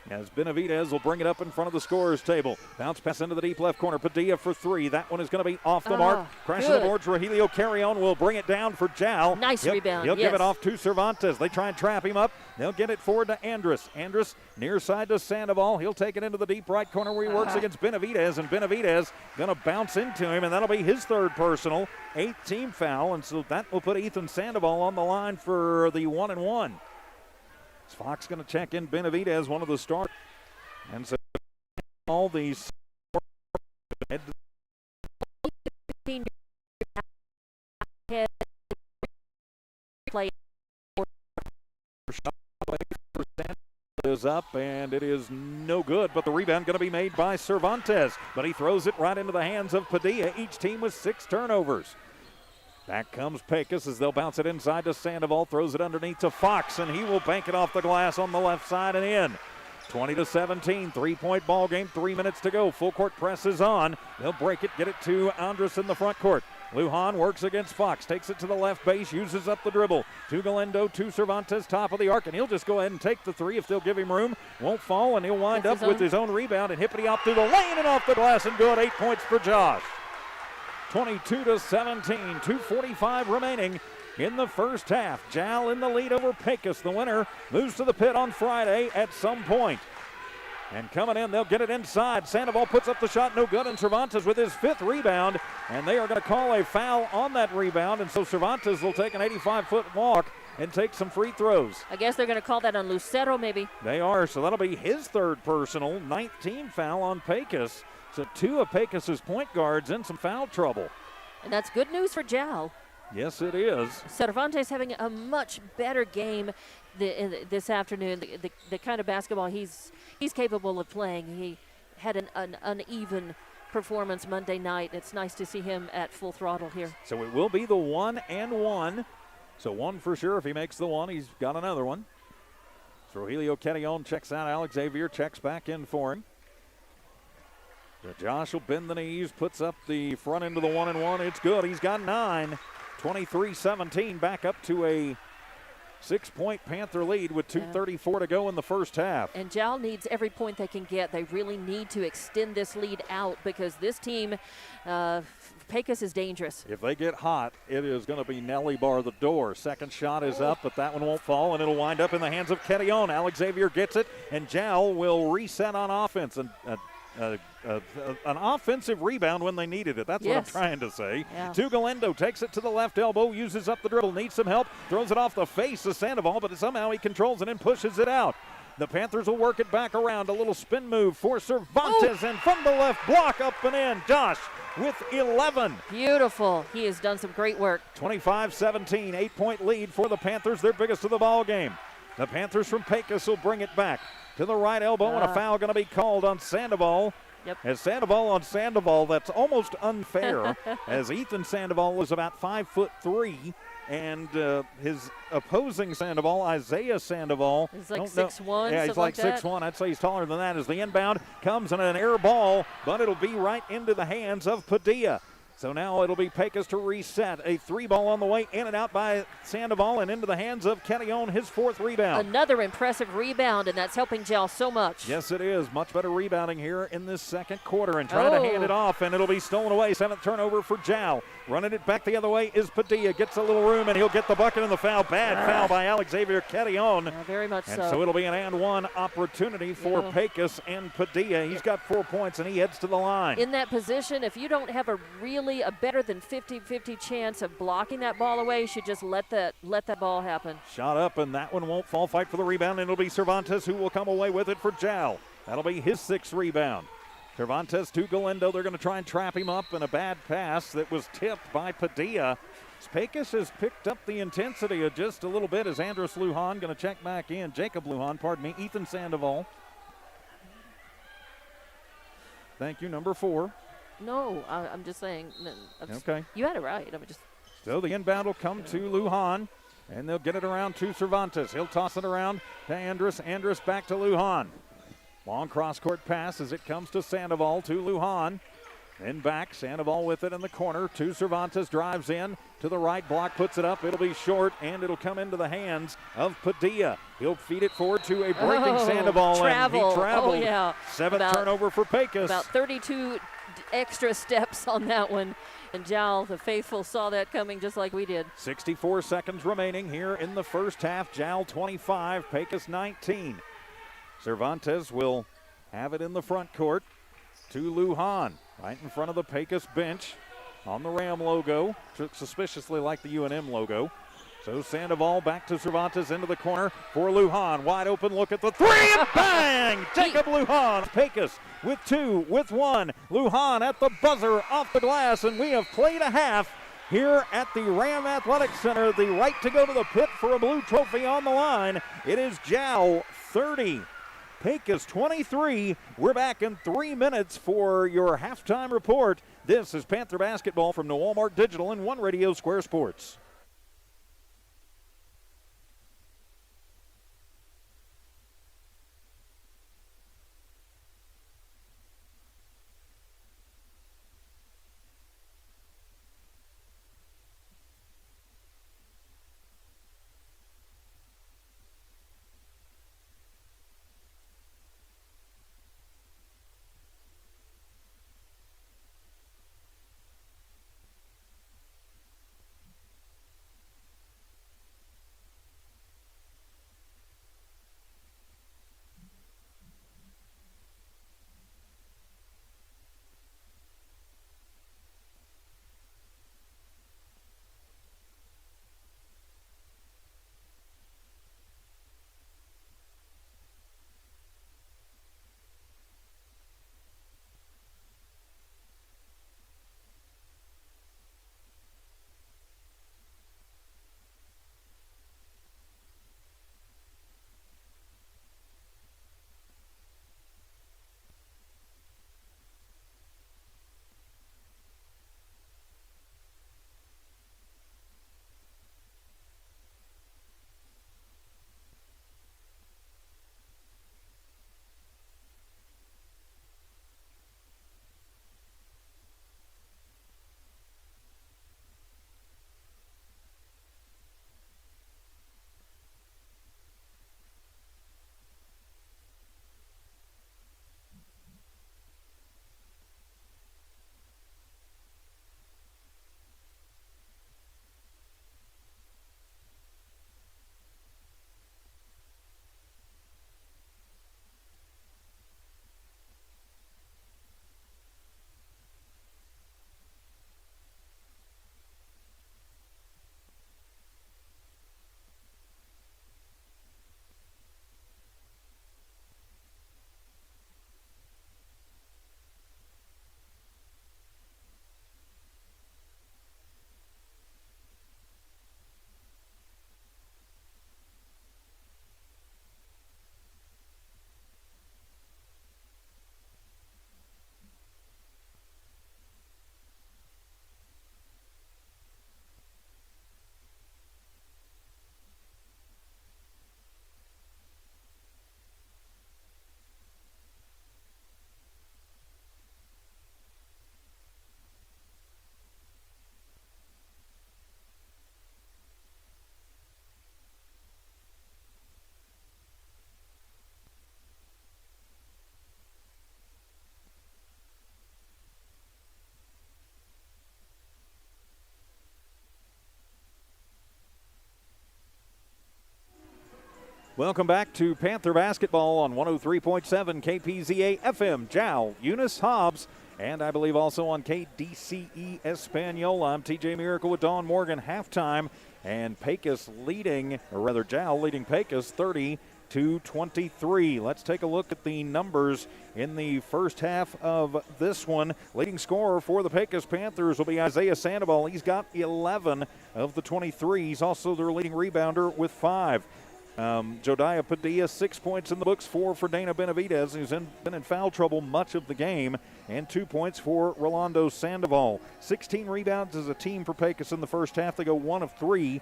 As Benavidez will bring it up in front of the scorer's table. Bounce pass into the deep left corner. Padilla for three. That one is going to be off the mark. Crashing the boards. Rogelio Carrion will bring it down for Jal. Nice rebound. He'll give it off to Cervantes. They try and trap him up. They'll get it forward to Andrus. Andrus near side to Sandoval. He'll take it into the deep right corner where he works against Benavidez. And Benavidez going to bounce into him, and that'll be his third personal. 8th-team foul, and so that will put Ethan Sandoval on the line for the 1-and-1. Fox going to check in Benavidez, one of the stars. And so all these is up, and it is no good, but the rebound going to be made by Cervantes. But he throws it right into the hands of Padilla. Each team with 6 turnovers. Back comes Pecos as they'll bounce it inside to Sandoval, throws it underneath to Fox, and he will bank it off the glass on the left side and in. 20-17, 3-point ball game, 3 minutes to go. Full court press is on. They'll break it, get it to Andrus in the front court. Lujan works against Fox, takes it to the left base, uses up the dribble. To Galindo, to Cervantes, top of the arc, and he'll just go ahead and take the three if they'll give him room. Won't fall, and he'll wind up with his own rebound, and Hippity out through the lane and off the glass, and good. 8 points for Josh. 22-17, 2:45 remaining in the first half. Jal in the lead over Pecos. The winner moves to the pit on Friday at some point. And coming in, they'll get it inside. Sandoval puts up the shot, no good, and Cervantes with his 5th rebound. And they are going to call a foul on that rebound, and so Cervantes will take an 85-foot walk and take some free throws. I guess they're going to call that on Lucero maybe. They are, so that'll be his 3rd personal, 19 foul on Pecos. So 2 of Pecos' point guards in some foul trouble. And that's good news for Jal. Yes, it is. Cervantes having a much better game this afternoon. The kind of basketball he's capable of playing. He had an uneven performance Monday night. It's nice to see him at full throttle here. So it will be the 1-and-1. So 1 for sure. If he makes the 1, he's got another one. So Rogelio Carrion checks out. Alex Xavier checks back in for him. Josh will bend the knees, puts up the front end of the 1-and-1. It's good. He's got 9. 23-17, back up to a 6-point Panther lead with 2:34 to go in the first half. And Jal needs every point they can get. They really need to extend this lead out because this team, Pecos, is dangerous. If they get hot, it is going to be Nelly bar the door. Second shot is up, but that one won't fall, and it'll wind up in the hands of Carrion. Alex Xavier gets it, and Jal will reset on offense. And an offensive rebound when they needed it. That's what I'm trying to say. To Galindo, takes it to the left elbow, uses up the dribble, needs some help, throws it off the face of Sandoval, but somehow he controls it and pushes it out. The Panthers will work it back around. A little spin move for Cervantes, and from the left block, up and in. Josh with 11. Beautiful. He has done some great work. 25-17, 8-point lead for the Panthers, their biggest of the ball game. The Panthers from Pecos will bring it back to the right elbow, and a foul going to be called on Sandoval. As Sandoval on Sandoval, that's almost unfair, as Ethan Sandoval is about 5'3", and his opposing Sandoval, Isaiah Sandoval, he's like 6'1". Yeah, he's like 6'1". I'd say he's taller than that. As the inbound comes in an air ball, but it'll be right into the hands of Padilla. So now it'll be Pecos to reset. A 3-ball on the way, in and out by Sandoval and into the hands of Carrion, his 4th rebound. Another impressive rebound, and that's helping Jal so much. Yes, it is. Much better rebounding here in this second quarter, and trying to hand it off, and it'll be stolen away. 7th turnover for Jal. Running it back the other way is Padilla. Gets a little room, and he'll get the bucket and the foul. Bad foul by Alex Xavier Carrion. Very much and so it'll be an and-one opportunity for Pecos and Padilla. He's got 4 points, and he heads to the line. In that position, if you don't have a better than 50-50 chance of blocking that ball away, you should just let that ball happen. Shot up, and that one won't fall. Fight for the rebound, and it'll be Cervantes who will come away with it for Jal. That'll be his 6th rebound. Cervantes to Galindo. They're going to try and trap him up in a bad pass that was tipped by Padilla. Pecos has picked up the intensity just a little bit as Andres Lujan going to check back in. Jacob Lujan, pardon me, Ethan Sandoval. Thank you, number 4. No, I'm just saying. Okay. You had it right. So the inbound will come to Lujan, and they'll get it around to Cervantes. He'll toss it around to Andres. Andres back to Lujan. Long cross-court pass as it comes to Sandoval to Lujan. Then back, Sandoval with it in the corner to Cervantes, drives in to the right block, puts it up. It'll be short, and it'll come into the hands of Padilla. He'll feed it forward to a breaking Sandoval, and he traveled. Oh, yeah. 7th turnover for Pecos. About 32 extra steps on that one, and Jal, the faithful, saw that coming just like we did. 64 seconds remaining here in the first half. Jal 25, Pecos 19. Cervantes will have it in the front court to Lujan, right in front of the Pecos bench on the Ram logo, suspiciously like the UNM logo. So Sandoval back to Cervantes into the corner for Lujan. Wide open look at the 3 and bang! Jacob Lujan, Pecos with 2, with 1. Lujan at the buzzer off the glass, and we have played a half here at the Ram Athletic Center. The right to go to the pit for a blue trophy on the line. It is Jal 30. Pecos 23. We're back in 3 minutes for your halftime report. This is Panther basketball from the Walmart Digital and One Radio Square Sports. Welcome back to Panther basketball on 103.7 KPZA FM. Jal, Eunice Hobbs, and I believe also on KDCE Espanola. I'm TJ Miracle with Dawn Morgan. Halftime, and Pecos leading, or rather Jal leading Pecos 30 22-23. Let's take a look at the numbers in the first half of this one. Leading scorer for the Pecos Panthers will be Isaiah Sandoval. He's got 11 of the 23. He's also their leading rebounder with 5. Jodiah Padilla, 6 points in the books, 4 for Dana Benavidez, who's been in foul trouble much of the game, and 2 points for Rolando Sandoval. 16 rebounds as a team for Pecos in the first half. They go 1 of 3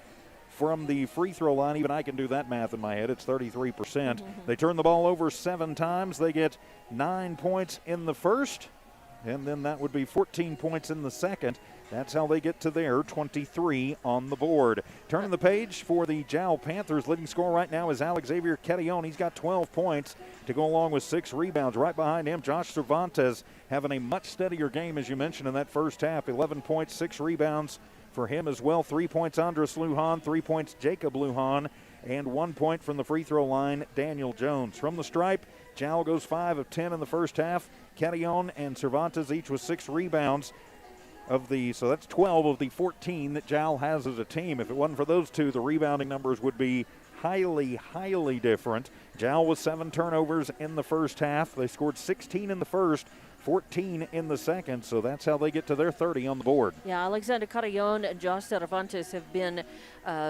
from the free throw line. Even I can do that math in my head. It's 33%. They turn the ball over 7 times. They get 9 points in the first, and then that would be 14 points in the second. That's how they get to their 23 on the board. Turning the page for the Jal Panthers. Leading scorer right now is Alex Xavier Quetillon. He's got 12 points to go along with 6 rebounds. Right behind him, Josh Cervantes having a much steadier game, as you mentioned, in that first half. 11 points, 6 rebounds for him as well. 3 points, Andres Lujan. 3 points, Jacob Lujan. And 1 point from the free throw line, Daniel Jones. From the stripe, Jal goes 5 of 10 in the first half. Quetillon and Cervantes each with 6 rebounds. So that's 12 of the 14 that Jal has as a team. If it wasn't for those two, the rebounding numbers would be highly, highly different. Jal with 7 turnovers in the first half. They scored 16 in the first, 14 in the second, so that's how they get to their 30 on the board. Yeah, Alexander Carillon and Josh Cervantes have been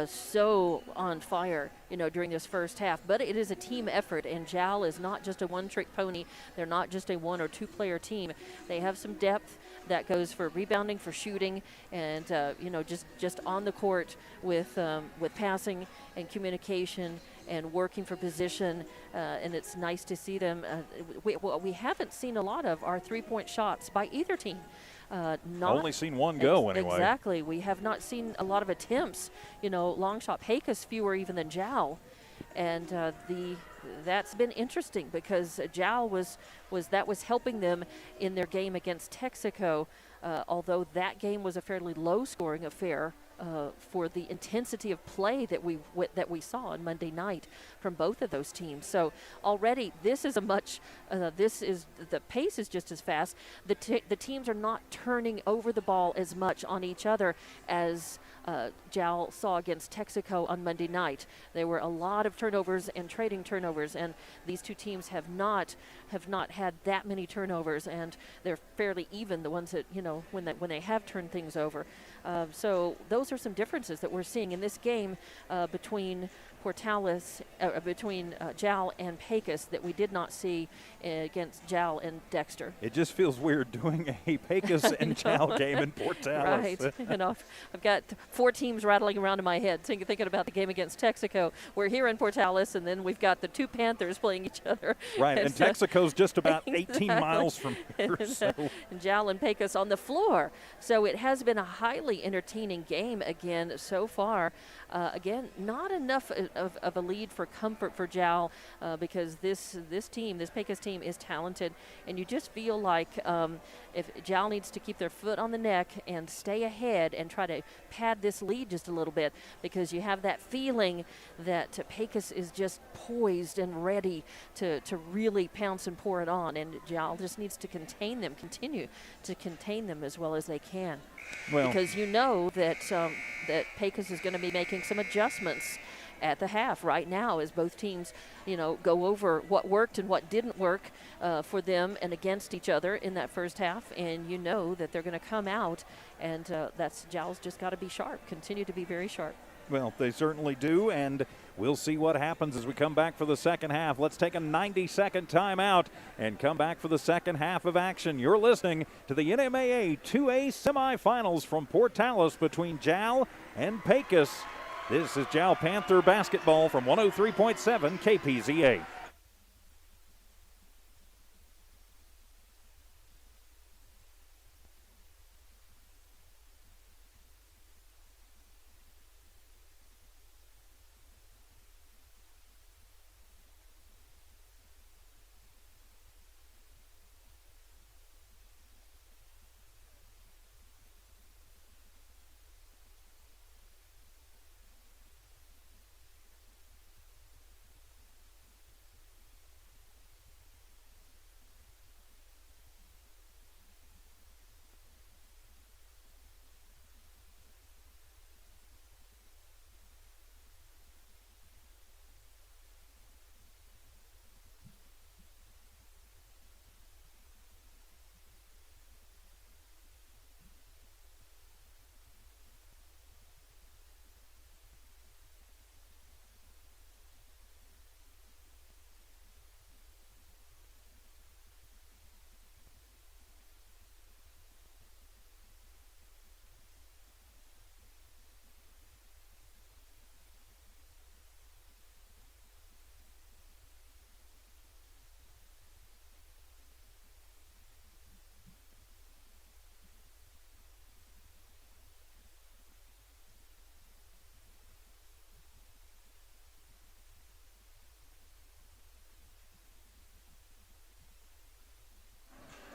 so on fire, during this first half. But it is a team effort, and Jal is not just a one-trick pony. They're not just a 1 or 2 player team. They have some depth that goes for rebounding, for shooting, and just on the court with passing and communication and working for position, and it's nice to see them. We haven't seen a lot of our three-point shots by either team. Only seen one go anyway. Exactly. We have not seen a lot of attempts. Long shot. Pecos fewer even than Jal, and that's been interesting because Jal was helping them in their game against Texaco, although that game was a fairly low-scoring affair. For the intensity of play that we saw on Monday night from both of those teams. So already this is the pace is just as fast. The teams are not turning over the ball as much on each other as Jal saw against Texaco on Monday night. There were a lot of turnovers and trading turnovers, and these two teams have not had that many turnovers, and they're fairly even, the ones that when they have turned things over. So those are some differences that we're seeing in this game between Jal and Pecos that we did not see against Jal and Dexter. It just feels weird doing a Pecos and Jal game in Portales. Right. I've got 4 teams rattling around in my head thinking about the game against Texaco. We're here in Portales, and then we've got the 2 Panthers playing each other. Right, and Texaco's just about 18 miles from here. And Jal and Pecos on the floor. So it has been a highly entertaining game again so far. Again, not enough of a lead for comfort for Jal because this Pecos team is talented, and you just feel like if Jal needs to keep their foot on the neck and stay ahead and try to pad this lead just a little bit, because you have that feeling that Pecos is just poised and ready to really pounce and pour it on, and Jal just needs to continue to contain them as well as they can. Well, because that Pecos is going to be making some adjustments at the half right now as both teams, go over what worked and what didn't work for them and against each other in that first half. And that they're going to come out, and Jal's just got to be sharp, continue to be very sharp. Well, they certainly do, and we'll see what happens as we come back for the second half. Let's take a 90-second timeout and come back for the second half of action. You're listening to the NMAA 2A semifinals from Portales between Jal and Pecos. This is Jal Panther basketball from 103.7 KPZA.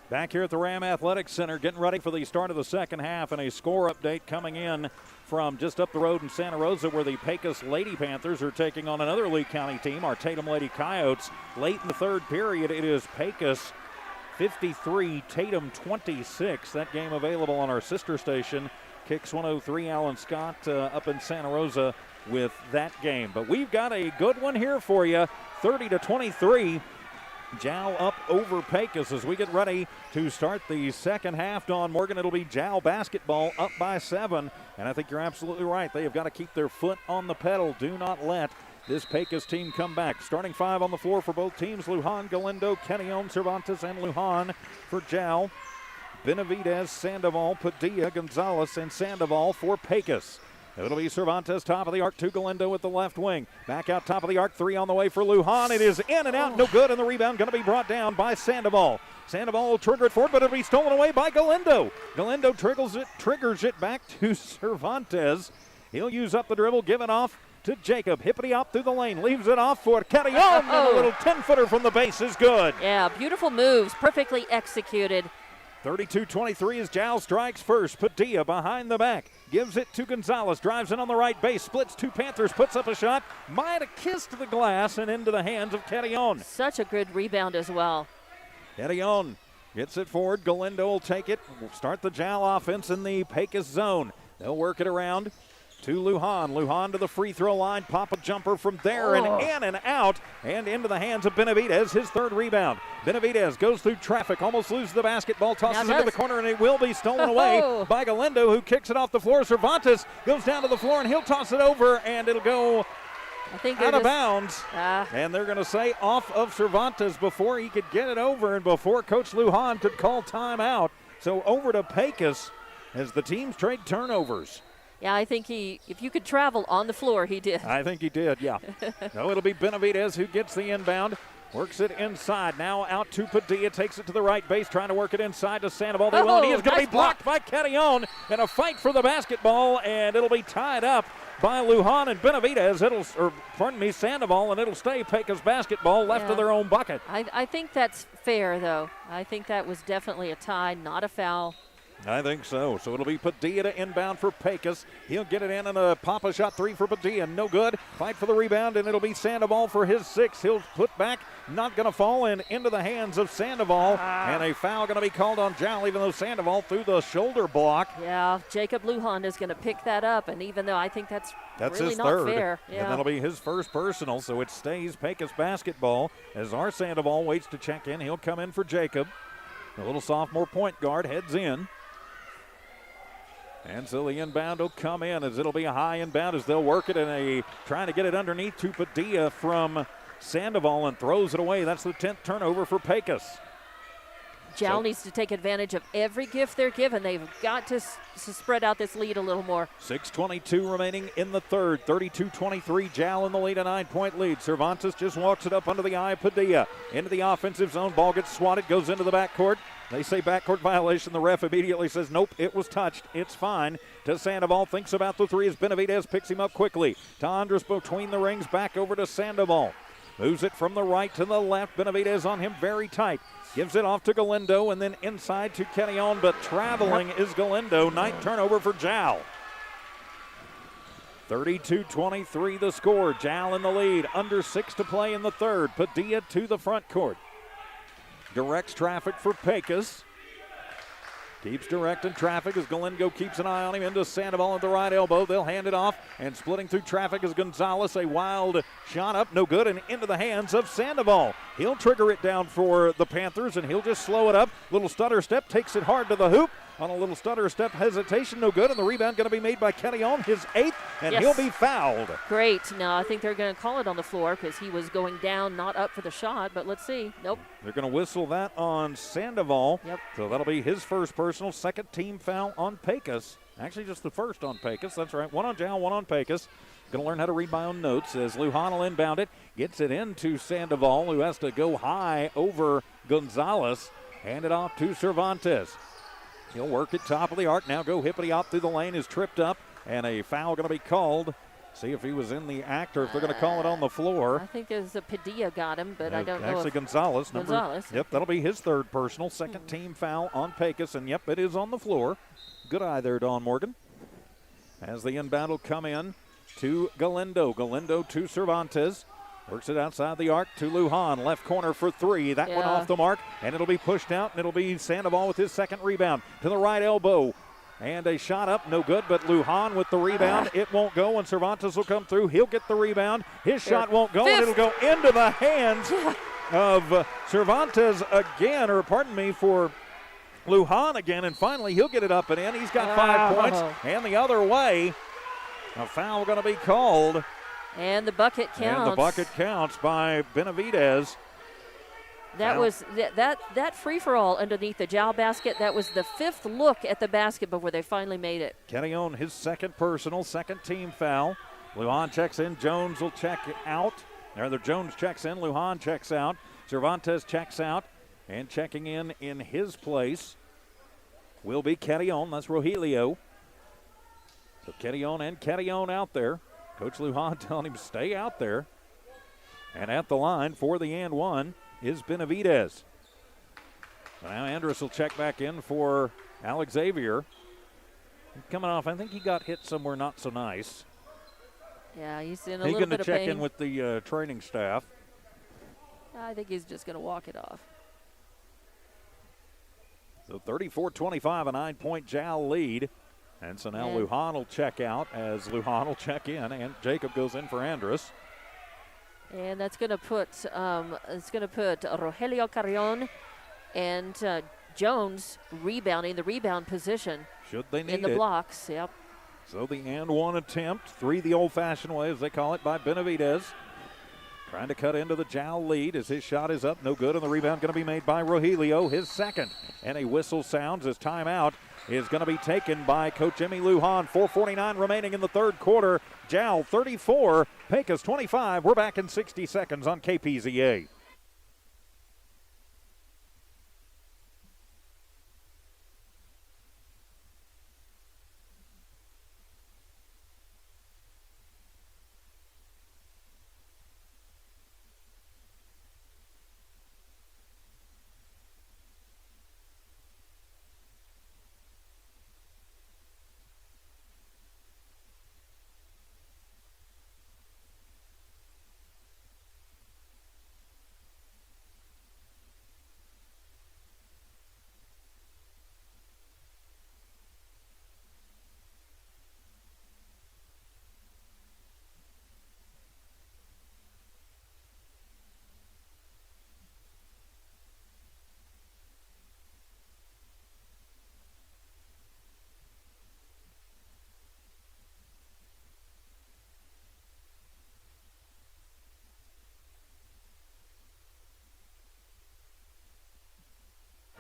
Back here at the Ram Athletics Center, getting ready for the start of the second half, and a score update coming in from just up the road in Santa Rosa, where the Pecos Lady Panthers are taking on another Lee County team, our Tatum Lady Coyotes. Late in the third period, it is Pecos 53, Tatum 26. That game available on our sister station, Kicks 103. Alan Scott up in Santa Rosa with that game. But we've got a good one here for you, 30-23. Jal up over Pecos as we get ready to start the second half. Dawn Morgan, it'll be Jal Basketball up by 7. And I think you're absolutely right. They have got to keep their foot on the pedal. Do not let this Pecos team come back. Starting 5 on the floor for both teams: Lujan, Galindo, Kenyon, Cervantes, and Lujan for Jal. Benavidez, Sandoval, Padilla, Gonzalez, and Sandoval for Pecos. It'll be Cervantes, top of the arc to Galindo with the left wing. Back out top of the arc, 3 on the way for Lujan. It is in and out, no good, and the rebound going to be brought down by Sandoval. Sandoval will trigger it forward, but it'll be stolen away by Galindo. Galindo triggers it back to Cervantes. He'll use up the dribble, give it off to Jacob. Hippity hop through the lane, leaves it off for Kenyon, and a little 10-footer from the base is good. Yeah, beautiful moves, perfectly executed. 32-23 as Jal strikes first. Padilla behind the back. Gives it to Gonzalez. Drives in on the right base. Splits 2 Panthers. Puts up a shot. Might have kissed the glass and into the hands of Kenyon. Such a good rebound as well. Kenyon gets it forward. Galindo will take it. We'll start the Jal offense in the Pecos zone. They'll work it around to Lujan. Lujan to the free throw line. Pop a jumper from there and in and out and into the hands of Benavidez. His third rebound. Benavidez goes through traffic, almost loses the basketball, tosses it into the corner, and it will be stolen away by Galindo, who kicks it off the floor. Cervantes goes down to the floor, and he'll toss it over, and it'll go out of bounds. And they're going to say off of Cervantes before he could get it over and before Coach Lujan could call timeout. So over to Pecos as the teams trade turnovers. Yeah, I think if you could travel on the floor, he did. I think he did, yeah. No, it'll be Benavidez who gets the inbound. Works it inside. Now out to Padilla. Takes it to the right base. Trying to work it inside to Sandoval. They will. He is going to be blocked by Kenyon in a fight for the basketball. And it'll be tied up by Lujan and Benavidez. Sandoval. And it'll stay Pecos basketball left to their own bucket. I think that's fair, though. I think that was definitely a tie, not a foul. I think so. So it'll be Padilla to inbound for Pecos. He'll get it in and a pop-a shot 3 for Padilla. No good. Fight for the rebound, and it'll be Sandoval for his 6th. He'll put back. Not going to fall into the hands of Sandoval. And a foul going to be called on Jal, even though Sandoval threw the shoulder block. Yeah, Jacob Lujan is going to pick that up. And even though I think that's really his not third. Fair. Yeah. And that'll be his first personal. So it stays Pecos basketball as our Sandoval waits to check in. He'll come in for Jacob. The little sophomore point guard heads in. And so the inbound will come in as it'll be a high inbound as they'll work it and trying to get it underneath to Padilla from Sandoval and throws it away. That's the 10th turnover for Pecos. Jal needs to take advantage of every gift they're given. They've got to spread out this lead a little more. 6:22 remaining in the third. 32-23, Jal in the lead, a 9-point lead. Cervantes just walks it up under the eye of Padilla. Into the offensive zone. Ball gets swatted, goes into the backcourt. They say backcourt violation. The ref immediately says, nope, it was touched. It's fine. To Sandoval, thinks about the 3 as Benavidez picks him up quickly. To Andres between the rings, back over to Sandoval. Moves it from the right to the left. Benavidez on him very tight. Gives it off to Galindo and then inside to Kenyon, but traveling is Galindo. 9th turnover for Jal. 32-23 the score. Jal in the lead. Under 6 to play in the third. Padilla to the front court. Directs traffic for Pecos. Keeps directing traffic as Galindo keeps an eye on him into Sandoval at the right elbow. They'll hand it off, and splitting through traffic is Gonzalez. A wild shot up, no good, and into the hands of Sandoval. He'll trigger it down for the Panthers, and he'll just slow it up. Little stutter step, takes it hard to the hoop. On a little stutter step hesitation, no good, and the rebound going to be made by Kenyon, his 8th, and he'll be fouled. Great. Now I think they're going to call it on the floor because he was going down, not up for the shot, but let's see. Nope. They're going to whistle that on Sandoval. Yep. So that'll be his first personal, second team foul on Pecos. Actually, just the first on Pecos. That's right. 1 on Jal, 1 on Pecos. Going to learn how to read my own notes as Lujan will inbound it. Gets it into Sandoval, who has to go high over Gonzalez. Hand it off to Cervantes. He'll work it top of the arc. Now go hippity-hop through the lane. Is tripped up. And a foul going to be called See if he was in the act or if they're going to call it on the floor. I think there's a Padilla got him, but I don't know. Actually, Gonzalez. Gonzalez. Yep, that'll be his third personal. Second team foul on Pecos, and yep, it is on the floor. Good eye there, Don Morgan. As the inbound will come in to Galindo. Galindo to Cervantes. Works it outside the arc to Lujan. Left corner for three. That one off the mark, and it'll be pushed out, and it'll be Sandoval with his second rebound to the right elbow. And a shot up, no good, but Lujan with the rebound. It won't go, and Cervantes will come through. He'll get the rebound. His shot won't go, and it'll go into the hands of Cervantes again, or pardon me, for Lujan again, and finally he'll get it up and in. He's got 5 points, and the other way, a foul going to be called. And the bucket counts. And the bucket counts by Benavidez. That was that free-for-all underneath the Jal basket. That was the fifth look at the basket before they finally made it. Kenyon, his second personal, second team foul. Lujan checks in. Jones will check out. Rather, Jones checks in. Lujan checks out. Cervantes checks out. And checking in his place will be Kenyon. That's Rogelio. So Kenyon and Kenyon out there. Coach Lujan telling him stay out there. And at the line for the and one is Benavidez. So now Andrus will check back in for Alex Xavier. Coming off, I think he got hit somewhere not so nice. Yeah, he's in a little bit of pain. He's going to check in with the training staff. I think he's just going to walk it off. So 34-25, a 9-point Jal lead. And so now Lujan will check out as Lujan will check in, and Jacob goes in for Andrus. And that's going to put Rogelio Carrion and Jones rebounding the rebound position. Should they need in the blocks? Yep. So the and one attempt, three the old-fashioned way, as they call it, by Benavidez. Trying to cut into the Jal lead as his shot is up, no good, and the rebound going to be made by Rogelio, his second. And a whistle sounds as timeout is going to be taken by Coach Emmy Lujan. 4:49 remaining in the third quarter. Jal 34, Pecos 25. We're back in 60 seconds on KPZA.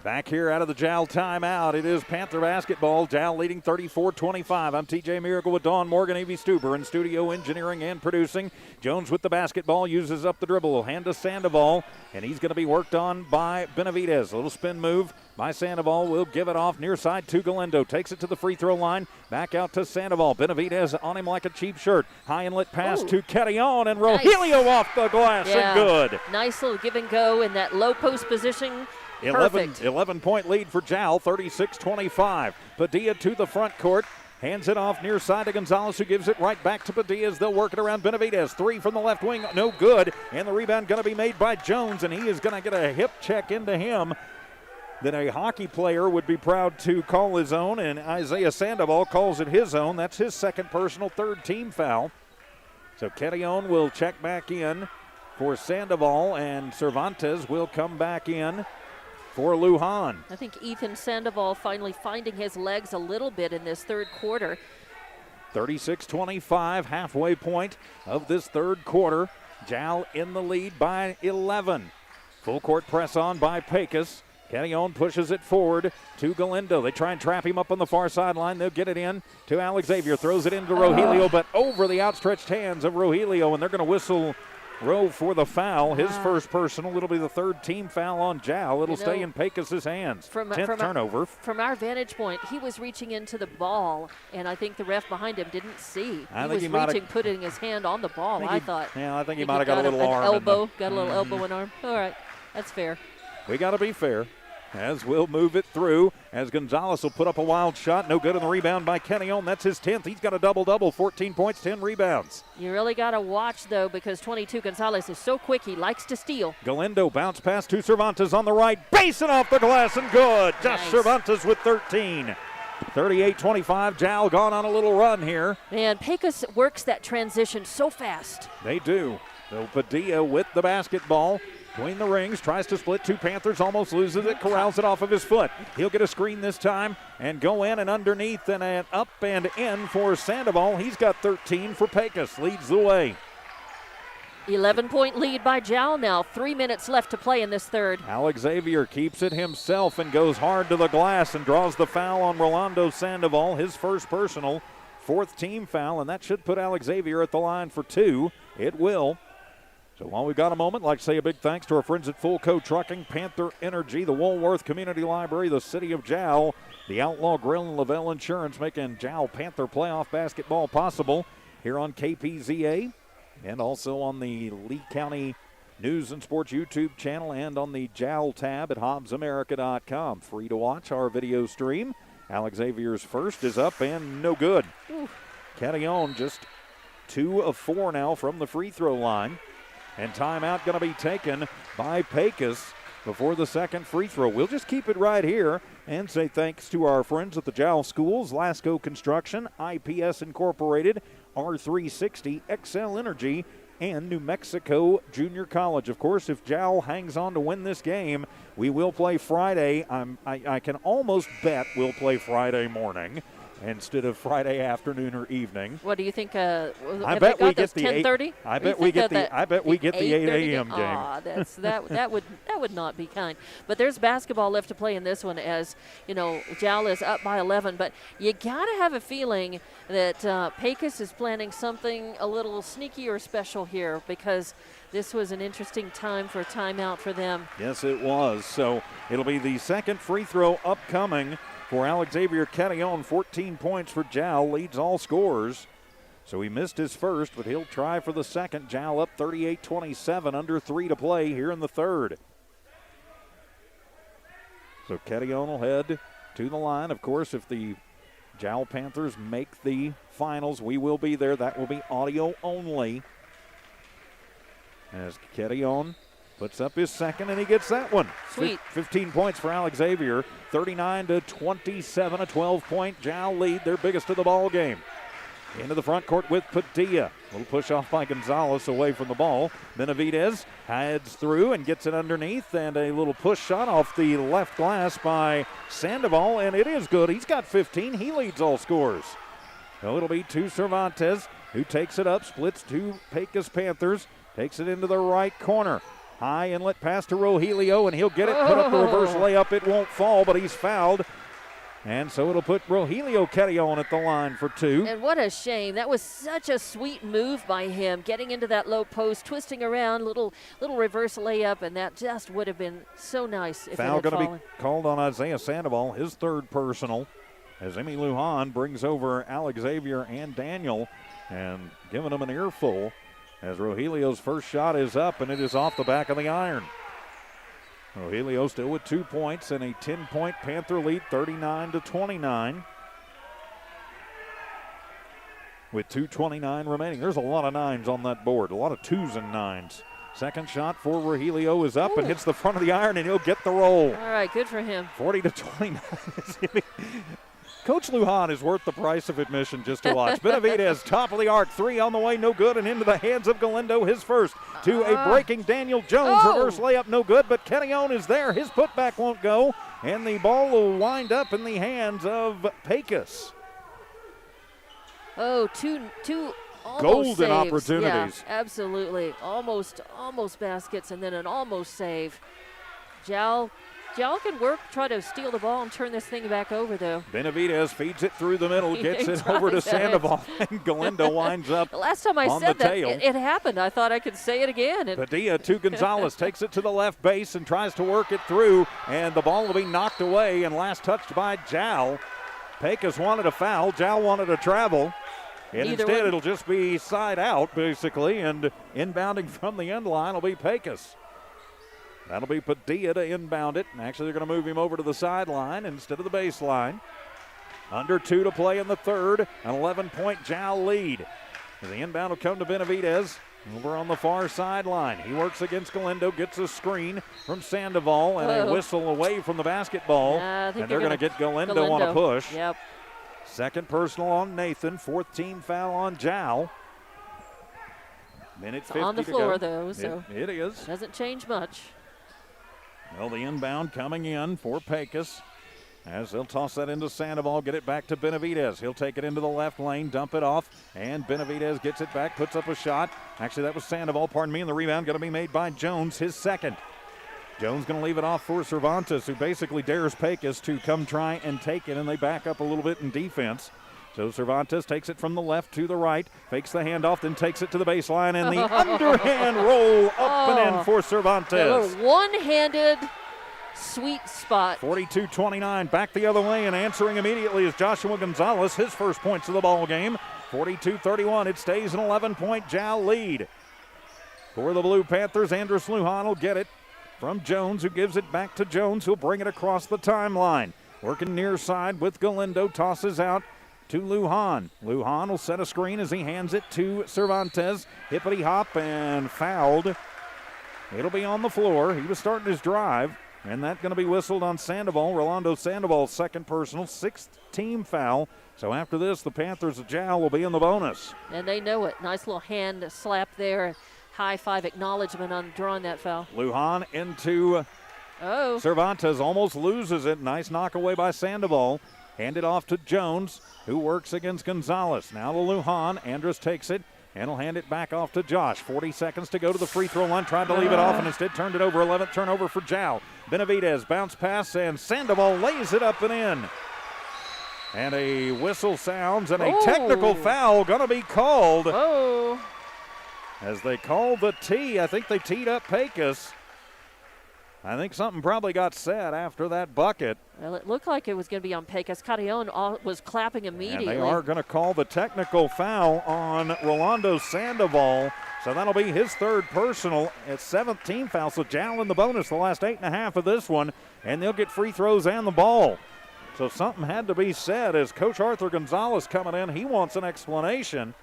Back here out of the Jal timeout, it is Panther basketball. Jal leading 34-25. I'm TJ Miracle with Dawn Morgan, Evie Stuber in studio engineering and producing. Jones with the basketball, uses up the dribble, hand to Sandoval, and he's going to be worked on by Benavidez. A little spin move by Sandoval, will give it off near side to Galindo. Takes it to the free throw line, back out to Sandoval. Benavidez on him like a cheap shirt. High inlet pass to Carrion, and Rogelio off the glass, and good. Nice little give and go in that low post position. 11-point lead for Jal, 36-25. Padilla to the front court. Hands it off near side to Gonzalez, who gives it right back to Padilla as they'll work it around Benavidez. Three from the left wing, no good. And the rebound going to be made by Jones, and he is going to get a hip check into him that a hockey player would be proud to call his own, and Isaiah Sandoval calls it his own. That's his second personal, third team foul. So Carrion will check back in for Sandoval, and Cervantes will come back in for Lujan. I think Ethan Sandoval finally finding his legs a little bit in this third quarter. 36-25, halfway point of this third quarter. Jal in the lead by 11. Full court press on by Pecos. Carrion pushes it forward to Galindo. They try and trap him up on the far sideline. They'll get it in to Alex Xavier. Throws it into Rogelio, but over the outstretched hands of Rogelio, and they're going to whistle Rowe for the foul. His first personal. It'll be the third team foul on Jal. It'll stay in Pecos' hands. 10th turnover. From our vantage point, he was reaching into the ball, and I think the ref behind him didn't see. I he was reaching, putting his hand on the ball, I thought. Yeah, I think he might have got a little arm. Elbow, got a little elbow and arm. All right, that's fair. We got to be fair. As we'll move it through, as Gonzalez will put up a wild shot. No good on the rebound by Kenyon. That's his 10th. He's got a double-double, 14 points, 10 rebounds. You really got to watch, though, because 22 Gonzalez is so quick. He likes to steal. Galindo bounce pass to Cervantes on the right. Basing off the glass and good. Josh Cervantes with 13. 38-25. Jal gone on a little run here. Man, Pecos works that transition so fast. They do. So Padilla with the basketball. Between the rings, tries to split two Panthers, almost loses it, corrals it off of his foot. He'll get a screen this time and go in and underneath and an up and in for Sandoval. He's got 13 for Pecos, leads the way. 11-point lead by Jal now. 3 minutes left to play in this third. Alex Xavier keeps it himself and goes hard to the glass and draws the foul on Rolando Sandoval, his first personal, 4th team foul, and that should put Alex Xavier at the line for 2. It will. So while we've got a moment, I'd like to say a big thanks to our friends at Fulco Trucking, Panther Energy, the Woolworth Community Library, the City of Jal, the Outlaw Grill, and Lavelle Insurance, making Jal Panther playoff basketball possible here on KPZA and also on the Lee County News and Sports YouTube channel and on the Jal tab at HobbsAmerica.com. Free to watch our video stream. Alex Xavier's first is up and no good. Kenyon just 2 of 4 now from the free throw line. And timeout going to be taken by Pecos before the second free throw. We'll just keep it right here and say thanks to our friends at the Jal Schools, Lasco Construction, IPS Incorporated, R360, XL Energy, and New Mexico Junior College. Of course, if Jal hangs on to win this game, we will play Friday. I can almost bet we'll play Friday morning instead of Friday afternoon or evening. What do you think? I bet we get the 10:30. I bet we get the 8 a.m. game. That would not be kind. But there's basketball left to play in this one, as you know, Jal is up by 11. But you gotta have a feeling that Pecos is planning something a little sneaky or special here, because this was an interesting time for a timeout for them. Yes, it was. So it'll be the second free throw upcoming for Alex Xavier. Kenyon, 14 points for Jal, leads all scorers. So he missed his first, but he'll try for the second. Jal up 38-27, under 3 to play here in the third. So Kenyon will head to the line. Of course, if the Jal Panthers make the finals, we will be there. That will be audio only. As Kenyon puts up his second, and he gets that one. Sweet. 15 points for Alex Xavier. 39-27, a 12-point Jal lead, their biggest of the ball game. Into the front court with Padilla. Little push off by Gonzalez away from the ball. Benavidez heads through and gets it underneath, and a little push shot off the left glass by Sandoval, and it is good. He's got 15. He leads all scorers. So it'll be to Cervantes, who takes it up, splits two Pecos Panthers, takes it into the right corner. High inlet pass to Rogelio, and he'll get it, put up the reverse layup. It won't fall, but he's fouled. And so it'll put Rogelio Kenyon at the line for 2. And what a shame. That was such a sweet move by him, getting into that low post, twisting around, little reverse layup, and that just would have been so nice if Foul it had going fallen. to be called on Isaiah Sandoval, his third personal, as Emmy Lujan brings over Alex Xavier and Daniel and giving them an earful, as Rogelio's first shot is up, and it is off the back of the iron. Rogelio still with 2 points and a 10-point Panther lead, 39-29. With 2:29 remaining. There's a lot of 9s on that board, a lot of 2s and 9s. Second shot for Rogelio is up and hits the front of the iron, and he'll get the roll. All right, good for him. 40-29. Coach Lujan is worth the price of admission just to watch. Benavidez, top of the arc, 3 on the way, no good, and into the hands of Galindo, his first. To a breaking Daniel Jones, reverse layup, no good, but Kenyon is there. His putback won't go, and the ball will wind up in the hands of Pecos. Oh, two almost Golden saves. opportunities. Yeah, absolutely. Almost baskets, and then an almost save. Jal Jal can try to steal the ball and turn this thing back over, though. Benavidez feeds it through the middle, gets it over to Sandoval, and Galindo winds up the last time I said that, it happened. I thought I could say it again. Padilla to Gonzalez, takes it to the left base and tries to work it through, and the ball will be knocked away and last touched by Jal. Pecos wanted a foul, Jal wanted a travel. And instead, it'll just be side out, basically, and inbounding from the end line will be Pecos. That'll be Padilla to inbound it. And actually, they're going to move him over to the sideline instead of the baseline. Under 2 to play in the third. An 11-point Jal lead. The inbound will come to Benavidez over on the far sideline. He works against Galindo, gets a screen from Sandoval, and a whistle away from the basketball. And they're going to get Galindo on a push. Yep. Second personal on Nathan. Fourth team foul on Jal. Minute 50 on the to floor, go. though, so it is. Doesn't change much. Well, the inbound coming in for Pecos as they'll toss that into Sandoval, get it back to Benavidez. He'll take it into the left lane, dump it off, and Benavidez gets it back, puts up a shot. Actually, that was Sandoval, and the rebound going to be made by Jones, his second. Jones going to leave it off for Cervantes, who basically dares Pecos to come try and take it, and they back up a little bit in defense. So Cervantes takes it from the left to the right, fakes the handoff, then takes it to the baseline, and the underhand roll up and in for Cervantes. A little one-handed sweet spot. 42-29, back the other way, and answering immediately is Joshua Gonzalez, his first points of the ball game. 42-31, it stays an 11-point Jal lead. For the Blue Panthers, Andrus Lujan will get it from Jones, who gives it back to Jones, who'll bring it across the timeline. Working near side with Galindo, tosses out to Lujan. Lujan will set a screen as he hands it to Cervantes. Hippity hop and fouled. It'll be on the floor. He was starting his drive, and that's going to be whistled on Sandoval. Rolando Sandoval's second personal, sixth team foul. So after this, the Panthers of Jal will be in the bonus. And they know it. Nice little hand slap there. High five acknowledgement on drawing that foul. Lujan into Cervantes, almost loses it. Nice knock away by Sandoval. Handed off to Jones, who works against Gonzalez. Now to Lujan. Andrus takes it and will hand it back off to Josh. 40 seconds to go to the free throw line. Tried to leave it off and instead turned it over. 11th turnover for Jal. Benavidez bounce pass and Sandoval lays it up and in. And a whistle sounds and a technical foul going to be called. As they call the tee, I think they teed up Pecos. I think something probably got said after that bucket. Well, it looked like it was going to be on Pecos. Carillon was clapping immediately. And they are going to call the technical foul on Rolando Sandoval. So that'll be his third personal at 7th team foul. So Jal in the bonus the last 8.5 of this one. And they'll get free throws and the ball. So something had to be said as Coach Arthur Gonzalez coming in. He wants an explanation.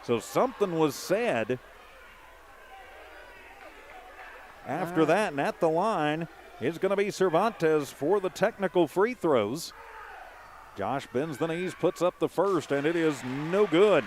So something was said after that, and at the line is going to be Cervantes for the technical free throws. Josh bends the knees, puts up the first, and it is no good.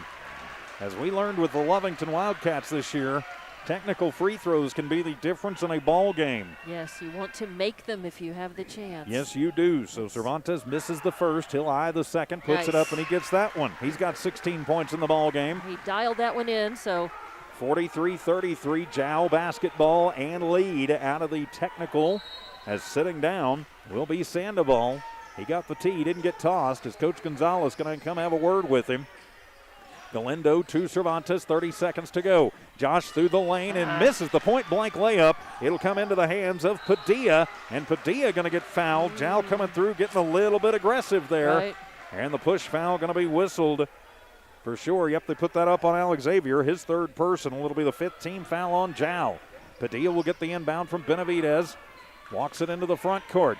As we learned with the Lovington Wildcats this year, technical free throws can be the difference in a ball game. Yes, you want to make them if you have the chance. Yes, you do. So Cervantes misses the first. He'll eye the second, puts it up, and he gets that one. He's got 16 points in the ball game. He dialed that one in, so 43-33, Jal basketball and lead out of the technical. As sitting down will be Sandoval. He got the tee, didn't get tossed. As Coach Gonzalez going to come have a word with him. Galindo to Cervantes, 30 seconds to go. Josh through the lane and misses the point-blank layup. It'll come into the hands of Padilla, and Padilla going to get fouled. Jal coming through, getting a little bit aggressive there. Right. And the push foul going to be whistled for sure. Yep, they put that up on Alex Xavier, his third personal. It'll be the 5th team foul on Jal. Padilla will get the inbound from Benavidez. Walks it into the front court.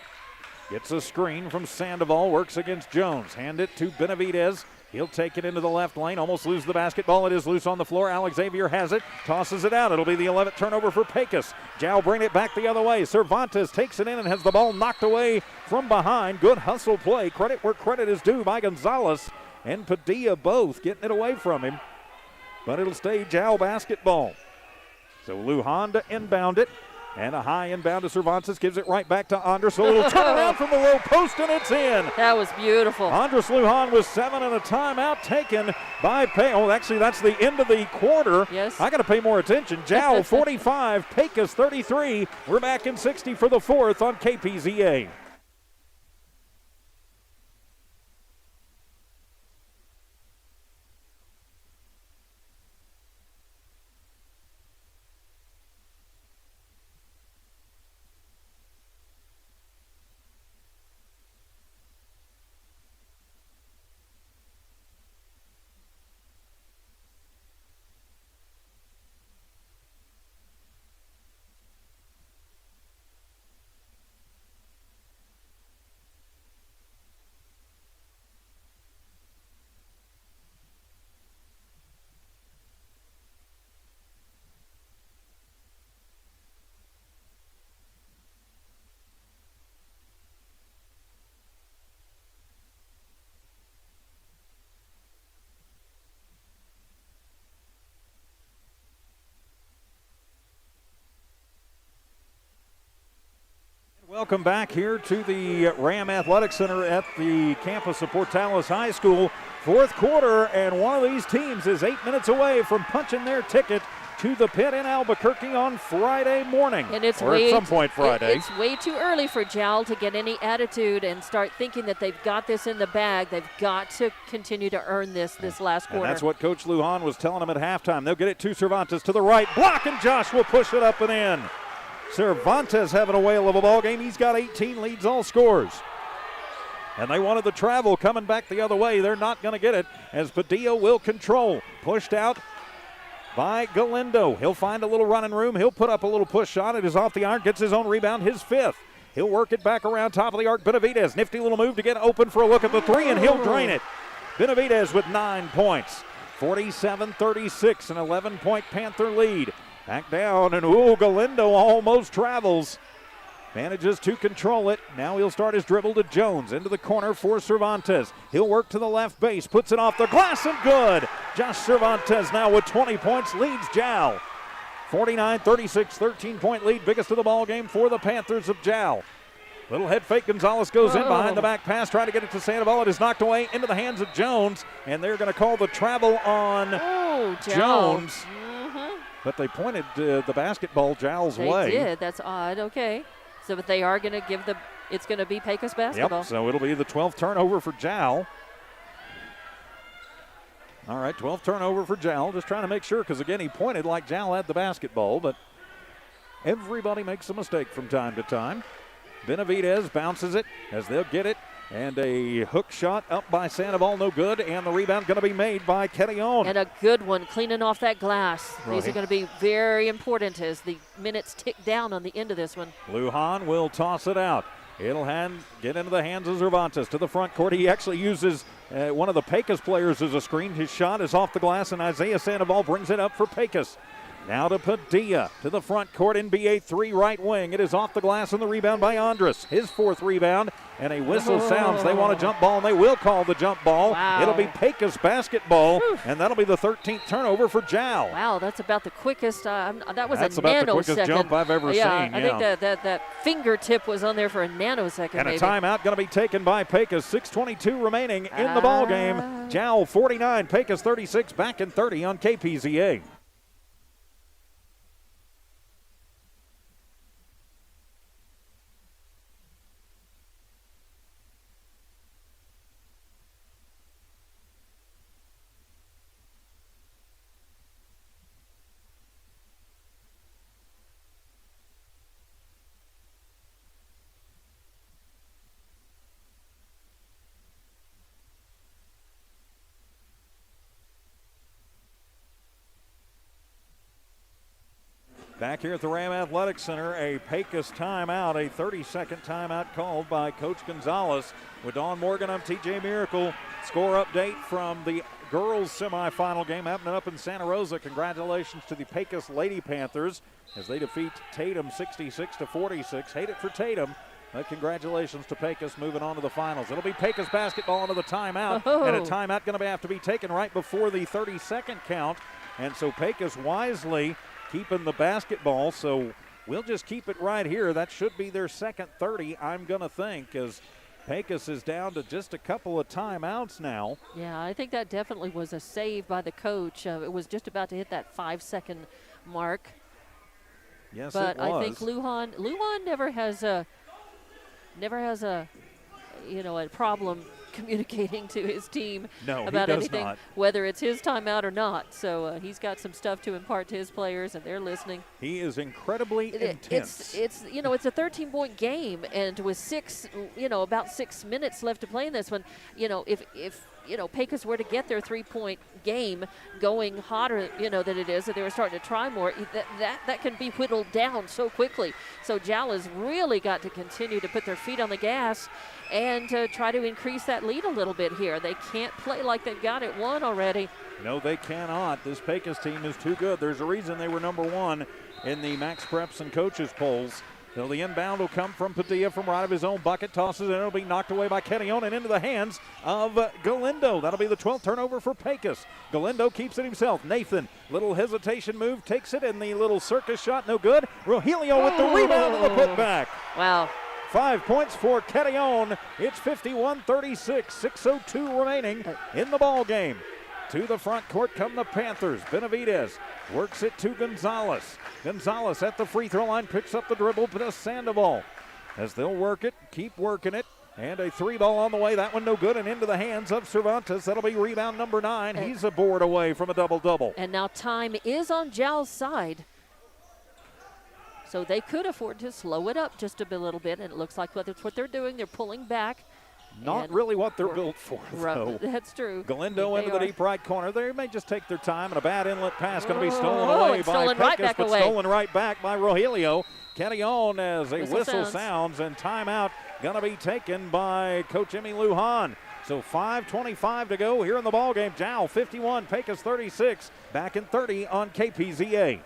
Gets a screen from Sandoval, works against Jones. Hand it to Benavidez. He'll take it into the left lane, almost lose the basketball. It is loose on the floor. Alex Xavier has it, tosses it out. It'll be the 11th turnover for Pecos. Jal bring it back the other way. Cervantes takes it in and has the ball knocked away from behind. Good hustle play. Credit where credit is due by Gonzalez and Padilla both getting it away from him. But it'll stay Jal basketball. So Lujan to inbound it. And a high inbound to Cervantes, gives it right back to Andres. A little turnaround from the low post, and it's in. That was beautiful. Andres Lujan with 7 and a timeout taken by Pecos. Oh, actually, that's the end of the quarter. Yes. I got to pay more attention. Jal 45, Pecos 33. We're back in 60 for the fourth on KPZA. Welcome back here to the Ram Athletic Center at the campus of Portales High School. Fourth quarter, and one of these teams is 8 minutes away from punching their ticket to the pit in Albuquerque on Friday morning. And it's or at some point Friday. It's way too early for Jal to get any attitude and start thinking that they've got this in the bag. They've got to continue to earn this last quarter. And that's what Coach Lujan was telling them at halftime. They'll get it to Cervantes to the right. Block, and Josh will push it up and in. Cervantes having a whale of a ball game. He's got 18, leads all scores. And they wanted the travel coming back the other way. They're not going to get it as Padilla will control. Pushed out by Galindo. He'll find a little running room. He'll put up a little push shot. It is off the iron. Gets his own rebound, his fifth. He'll work it back around top of the arc. Benavidez, nifty little move to get open for a look at the three, and he'll drain it. Benavidez with 9 points. 47-36, an 11-point Panther lead. Back down, and Galindo almost travels. Manages to control it. Now he'll start his dribble to Jones. Into the corner for Cervantes. He'll work to the left base. Puts it off the glass and good. Josh Cervantes now with 20 points leads Jal. 49-36, 13-point lead. Biggest of the ball game for the Panthers of Jal. Little head fake. Gonzalez goes in behind the back pass. Trying to get it to Sandoval. It is knocked away into the hands of Jones. And they're going to call the travel on Jones. But they pointed the basketball Jal's way. They did. That's odd. Okay. So, but they are going to give it's going to be Pecos basketball. Yep, so it'll be the 12th turnover for Jal. All right, 12th turnover for Jal. Just trying to make sure, because again, he pointed like Jal had the basketball, but everybody makes a mistake from time to time. Benavidez bounces it as they'll get it. And a hook shot up by Sandoval, no good. And the rebound going to be made by Quetillon. And a good one, cleaning off that glass. Right. These are going to be very important as the minutes tick down on the end of this one. Lujan will toss it out. It'll get into the hands of Cervantes to the front court. He actually uses one of the Pecos players as a screen. His shot is off the glass, and Isaiah Sandoval brings it up for Pecos. Now to Padilla, to the front court, NBA 3 right wing. It is off the glass, and the rebound by Andres. His fourth rebound, and a whistle sounds. They want a jump ball, and they will call the jump ball. Wow. It'll be Pecos basketball, and that'll be the 13th turnover for Jal. Wow, that's about the quickest. That was that's a about nanosecond. the quickest jump I've ever seen. I think that fingertip was on there for a nanosecond. And maybe. A timeout going to be taken by Pecos. 6:22 remaining in the ball game. Jal 49, Pecos 36. Back in 30 on KPZA. Back here at the Ram Athletic Center, a Pecos timeout, a 30-second timeout called by Coach Gonzalez. With Dawn Morgan, I'm TJ Miracle. Score update from the girls semifinal game happening up in Santa Rosa. Congratulations to the Pecos Lady Panthers as they defeat Tatum 66-46. Hate it for Tatum, but congratulations to Pecos moving on to the finals. It'll be Pecos basketball into the timeout, and a timeout going to have to be taken right before the 30-second count. And so Pecos wisely keeping the basketball, so we'll just keep it right here. That should be their second 30, I'm going to think, as Pecos is down to just a couple of timeouts now. Yeah, I think that definitely was a save by the coach. It was just about to hit that 5-second mark. Yes, but it was. I think Lujan never has a a problem communicating to his team about anything, whether it's his timeout or not. So he's got some stuff to impart to his players, and they're listening. He is incredibly intense. It's a 13-point game, and with about 6 minutes left to play in this one, if Pecos were to get their 3-point game going hotter, than it is, that they were starting to try more, that can be whittled down so quickly. So Jal has really got to continue to put their feet on the gas and try to increase that lead a little bit here. They can't play like they've got it won already. No, they cannot. This Pecos team is too good. There's a reason they were number 1 in the Max Preps and coaches polls. So the inbound will come from Padilla from right of his own bucket, tosses, and it'll be knocked away by Kenyon and into the hands of Galindo. That'll be the 12th turnover for Pecos. Galindo keeps it himself. Nathan, little hesitation move, takes it, and the little circus shot, no good. Rogelio with the rebound and the putback. Wow. 5 points for Kenyon. It's 51-36, 6:02 remaining in the ball game. To the front court come the Panthers. Benavidez works it to Gonzalez. Gonzalez at the free throw line picks up the dribble, but a Sandoval as they'll work it, keep working it. And a 3-ball on the way. That one no good and into the hands of Cervantes. That'll be rebound number 9. He's a board away from a double-double. And now time is on Jal's side. So they could afford to slow it up just a little bit, and it looks like that's what they're doing. They're pulling back. Not really what they're built for, though. That's true. Galindo into the deep right corner. They may just take their time, and a bad inlet pass going to be stolen away by Pecos, but stolen right back by Rogelio. Kenyon as a whistle sounds, and timeout going to be taken by Coach Emmy Lujan. So 5:25 to go here in the ballgame. Jal 51, Pecos 36, back in 30 on KPZA.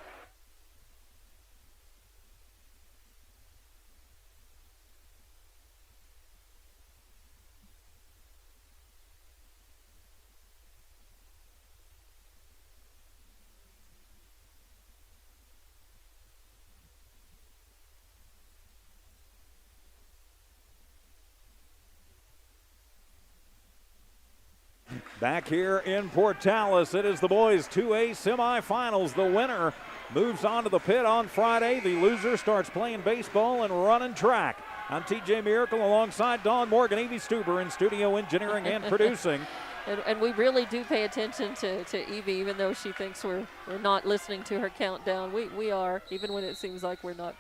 Back here in Portales, it is the boys 2A semifinals. The winner moves on to the pit on Friday. The loser starts playing baseball and running track. I'm TJ Miracle alongside Dawn Morgan, Evie Stuber in studio engineering and producing. And we really do pay attention to Evie, even though she thinks we're not listening to her countdown. We are, even when it seems like we're not.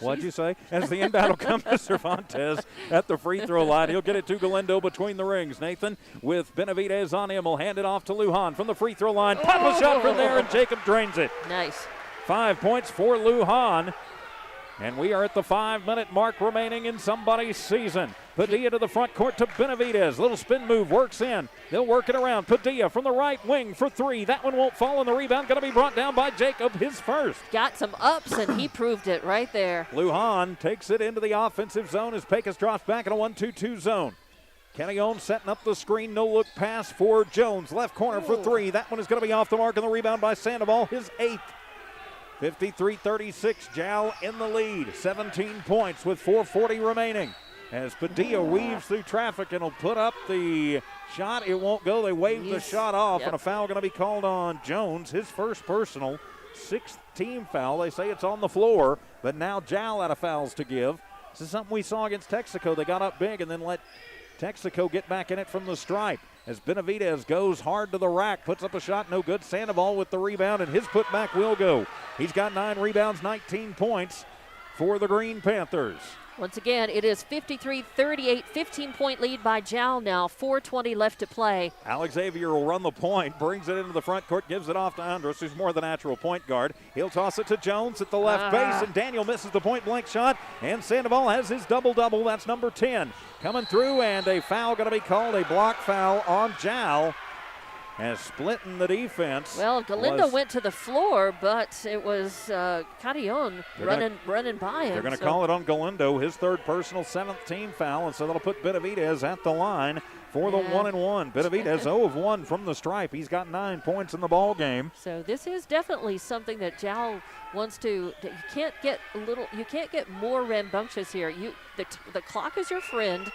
What'd you say? As the inbound will come to Cervantes at the free throw line. He'll get it to Galindo between the rings. Nathan with Benavidez on him will hand it off to Lujan from the free throw line. Pop a shot from there, and Jacob drains it. Nice. 5 points for Lujan. And we are at the 5-minute mark remaining in somebody's season. Padilla to the front court to Benavidez. Little spin move, works in. They'll work it around. Padilla from the right wing for 3. That one won't fall, and the rebound going to be brought down by Jacob, his first. Got some ups, and he proved it right there. Lujan takes it into the offensive zone as Pecos drops back in a 1-2-2 zone. Kenyon setting up the screen, no-look pass for Jones. Left corner for 3. That one is going to be off the mark, and the rebound by Sandoval, his 8th. 53-36, Jal in the lead. 17 points with 4:40 remaining. As Padilla weaves through traffic and will put up the shot. It won't go. They wave the shot off, and a foul going to be called on Jones. His first personal, 6th team foul. They say it's on the floor, but now Jal out of fouls to give. This is something we saw against Texaco. They got up big and then let Texaco get back in it from the stripe. As Benavidez goes hard to the rack, puts up a shot, no good. Sandoval with the rebound, and his putback will go. He's got 9 rebounds, 19 points for the Green Panthers. Once again, it is 53-38, 15-point lead by Jal now, 4:20 left to play. Alex Xavier will run the point, brings it into the front court, gives it off to Andres, who's more the natural point guard. He'll toss it to Jones at the left base, and Daniel misses the point-blank shot, and Sandoval has his double-double. That's number 10. Coming through, and a foul going to be called, a block foul on Jal. As splitting the defense. Well, Galindo went to the floor, but it was Carillon running by him. They're going to call it on Galindo, his 3rd personal, 7th team foul, and so that'll put Benavidez at the line for the 1-1. Benavidez 0 of 1 from the stripe. He's got 9 points in the ball game. So this is definitely something that Jal wants to. You can't get more rambunctious here. The clock is your friend.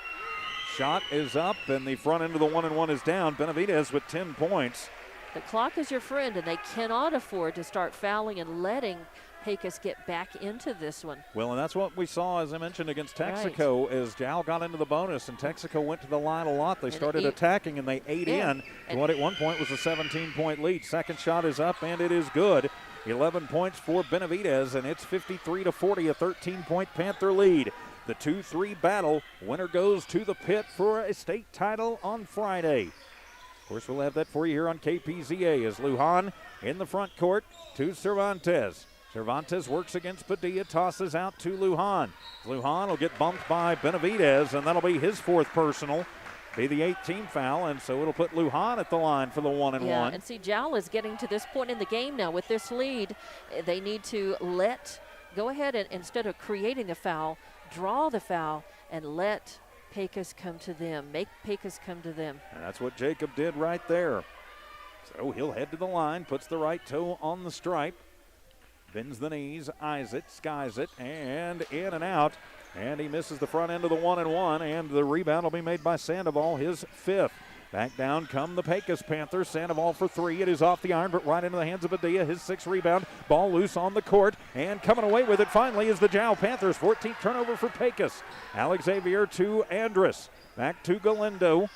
Shot is up, and the front end of the 1-1 is down. Benavidez with 10 points. The clock is your friend, and they cannot afford to start fouling and letting Pecos get back into this one. Well, and that's what we saw, as I mentioned, against Texaco, as Jal got into the bonus, and Texaco went to the line a lot. They started attacking, and they ate in to what at one point was a 17-point lead. Second shot is up, and it is good. 11 points for Benavidez, and it's 53-40, a 13-point Panther lead. The 2-3 battle. Winner goes to the pit for a state title on Friday. Of course, we'll have that for you here on KPZA as Lujan in the front court to Cervantes. Cervantes works against Padilla, tosses out to Lujan. Lujan will get bumped by Benavidez, and that'll be his 4th personal. Be the 18th foul, and so it'll put Lujan at the line for the 1-1. Yeah, and see, Jal is getting to this point in the game now with this lead. They need to go ahead and instead of creating the foul, draw the foul and let Pecos come to them. Make Pecos come to them. And that's what Jacob did right there. So he'll head to the line, puts the right toe on the stripe. Bends the knees, eyes it, skies it, and in and out. And he misses the front end of the 1-1, and the rebound will be made by Sandoval, his 5th. Back down come the Pecos Panthers. Sandoval for 3. It is off the iron, but right into the hands of Padilla, his 6th rebound. Ball loose on the court, and coming away with it finally is the Jal Panthers. 14th turnover for Pecos. Alex Xavier to Andrus. Back to Galindo.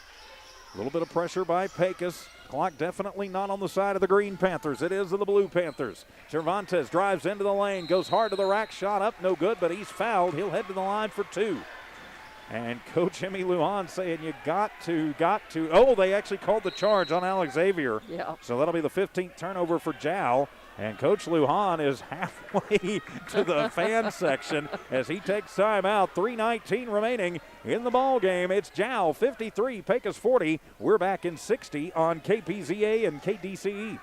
A little bit of pressure by Pecos. Clock definitely not on the side of the Green Panthers. It is of the Blue Panthers. Cervantes drives into the lane, goes hard to the rack, shot up, no good, but he's fouled. He'll head to the line for 2. And Coach Emmy Lujan saying you got to. Oh, they actually called the charge on Alex Xavier. Yeah. So that'll be the 15th turnover for Jal. And Coach Lujan is halfway to the fan section as he takes time out. 3:19 remaining in the ball game. It's Jal 53, Pecos 40. We're back in 60 on KPZA and KDCE.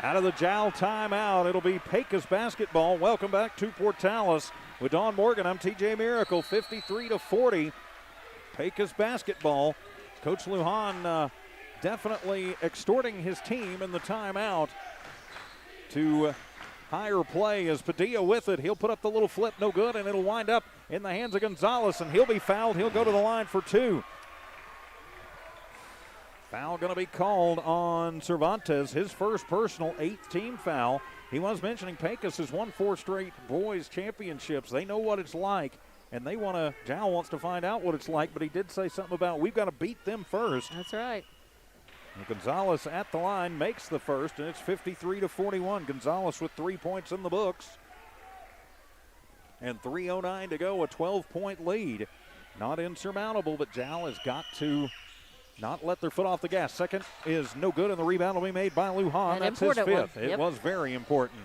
Out of the Jal timeout, it'll be Pecos basketball. Welcome back to Portales with Don Morgan. I'm TJ Miracle, 53-40. Pecos basketball. Coach Lujan definitely extorting his team in the timeout to higher play as Padilla with it. He'll put up the little flip, no good, and it'll wind up in the hands of Gonzalez, and he'll be fouled. He'll go to the line for 2. Foul going to be called on Cervantes, his first personal, 8th team foul. He was mentioning Pecos has won 4 straight boys championships. They know what it's like, and Jal wants to find out what it's like, but he did say something about we've got to beat them first. That's right. And Gonzalez at the line makes the first, and it's 53-41. Gonzalez with 3 points in the books. And 3:09 to go, a 12-point lead. Not insurmountable, but Jal has got to not let their foot off the gas. Second is no good, and the rebound will be made by Lujan. That's his 5th. Yep. It was very important.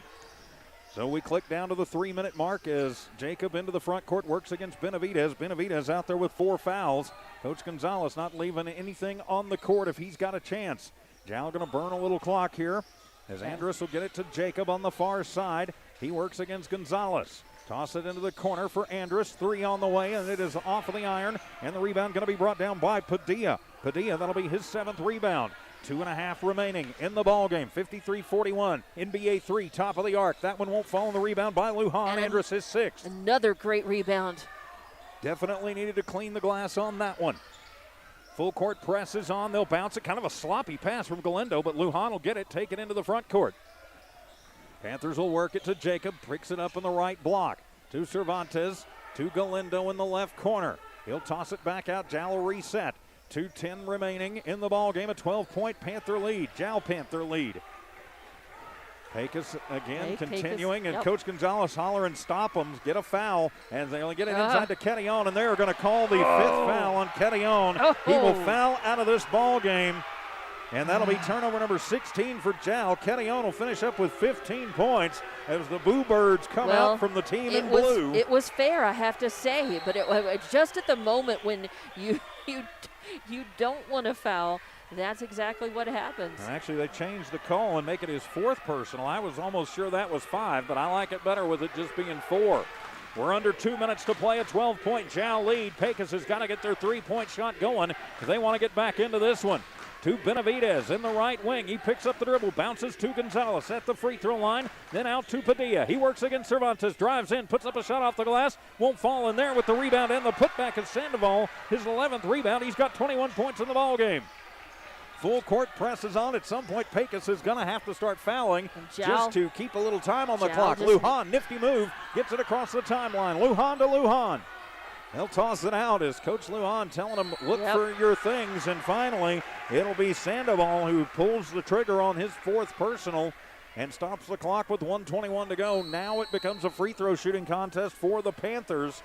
So we click down to the 3-minute mark as Jacob into the front court works against Benavidez. Benavidez out there with 4 fouls. Coach Gonzalez not leaving anything on the court if he's got a chance. Jal going to burn a little clock here as Andrus will get it to Jacob on the far side. He works against Gonzalez. Toss it into the corner for Andrus. 3 on the way, and it is off of the iron. And the rebound going to be brought down by Padilla. Padilla, that'll be his 7th rebound. 2.5 remaining in the ball game. 53-41. NBA 3, top of the arc. That one won't fall on the rebound by Lujan. Andrus his 6th. Another great rebound. Definitely needed to clean the glass on that one. Full court press is on. They'll bounce it. Kind of a sloppy pass from Galindo, but Lujan will get it, take it into the front court. Panthers will work it to Jacob. Picks it up in the right block. To Cervantes. To Galindo in the left corner. He'll toss it back out. Jal will reset. 2:10 remaining in the ball game. A 12-point Panther lead. Jal Panther lead. Pecos again continuing, and Coach Gonzalez hollering, stop them, get a foul, and they'll get it inside to Ketillon, and they're going to call the fifth foul on Ketillon. He will foul out of this ball game, and that'll be turnover number 16 for Jal. Ketillon will finish up with 15 points as the Boo Birds come out from the team in blue. It was fair, I have to say, but it was just at the moment when you don't want to foul. That's exactly what happens. Actually, they changed the call and make it his fourth personal. I was almost sure that was 5, but I like it better with it just being 4. We're under 2 minutes to play, a 12-point Jal lead. Pecos has got to get their 3-point shot going because they want to get back into this one. To Benavidez in the right wing. He picks up the dribble, bounces to Gonzalez at the free throw line, then out to Padilla. He works against Cervantes, drives in, puts up a shot off the glass, won't fall in there with the rebound and the putback of Sandoval. His 11th rebound. He's got 21 points in the ball game. Full court press is on. At some point, Pecos is going to have to start fouling just to keep a little time on the clock. Lujan, nifty move, gets it across the timeline. Lujan to Lujan. They'll toss it out as Coach Lujan telling them, look for your things. And finally, it'll be Sandoval who pulls the trigger on his 4th personal and stops the clock with 1:21 to go. Now it becomes a free throw shooting contest for the Panthers.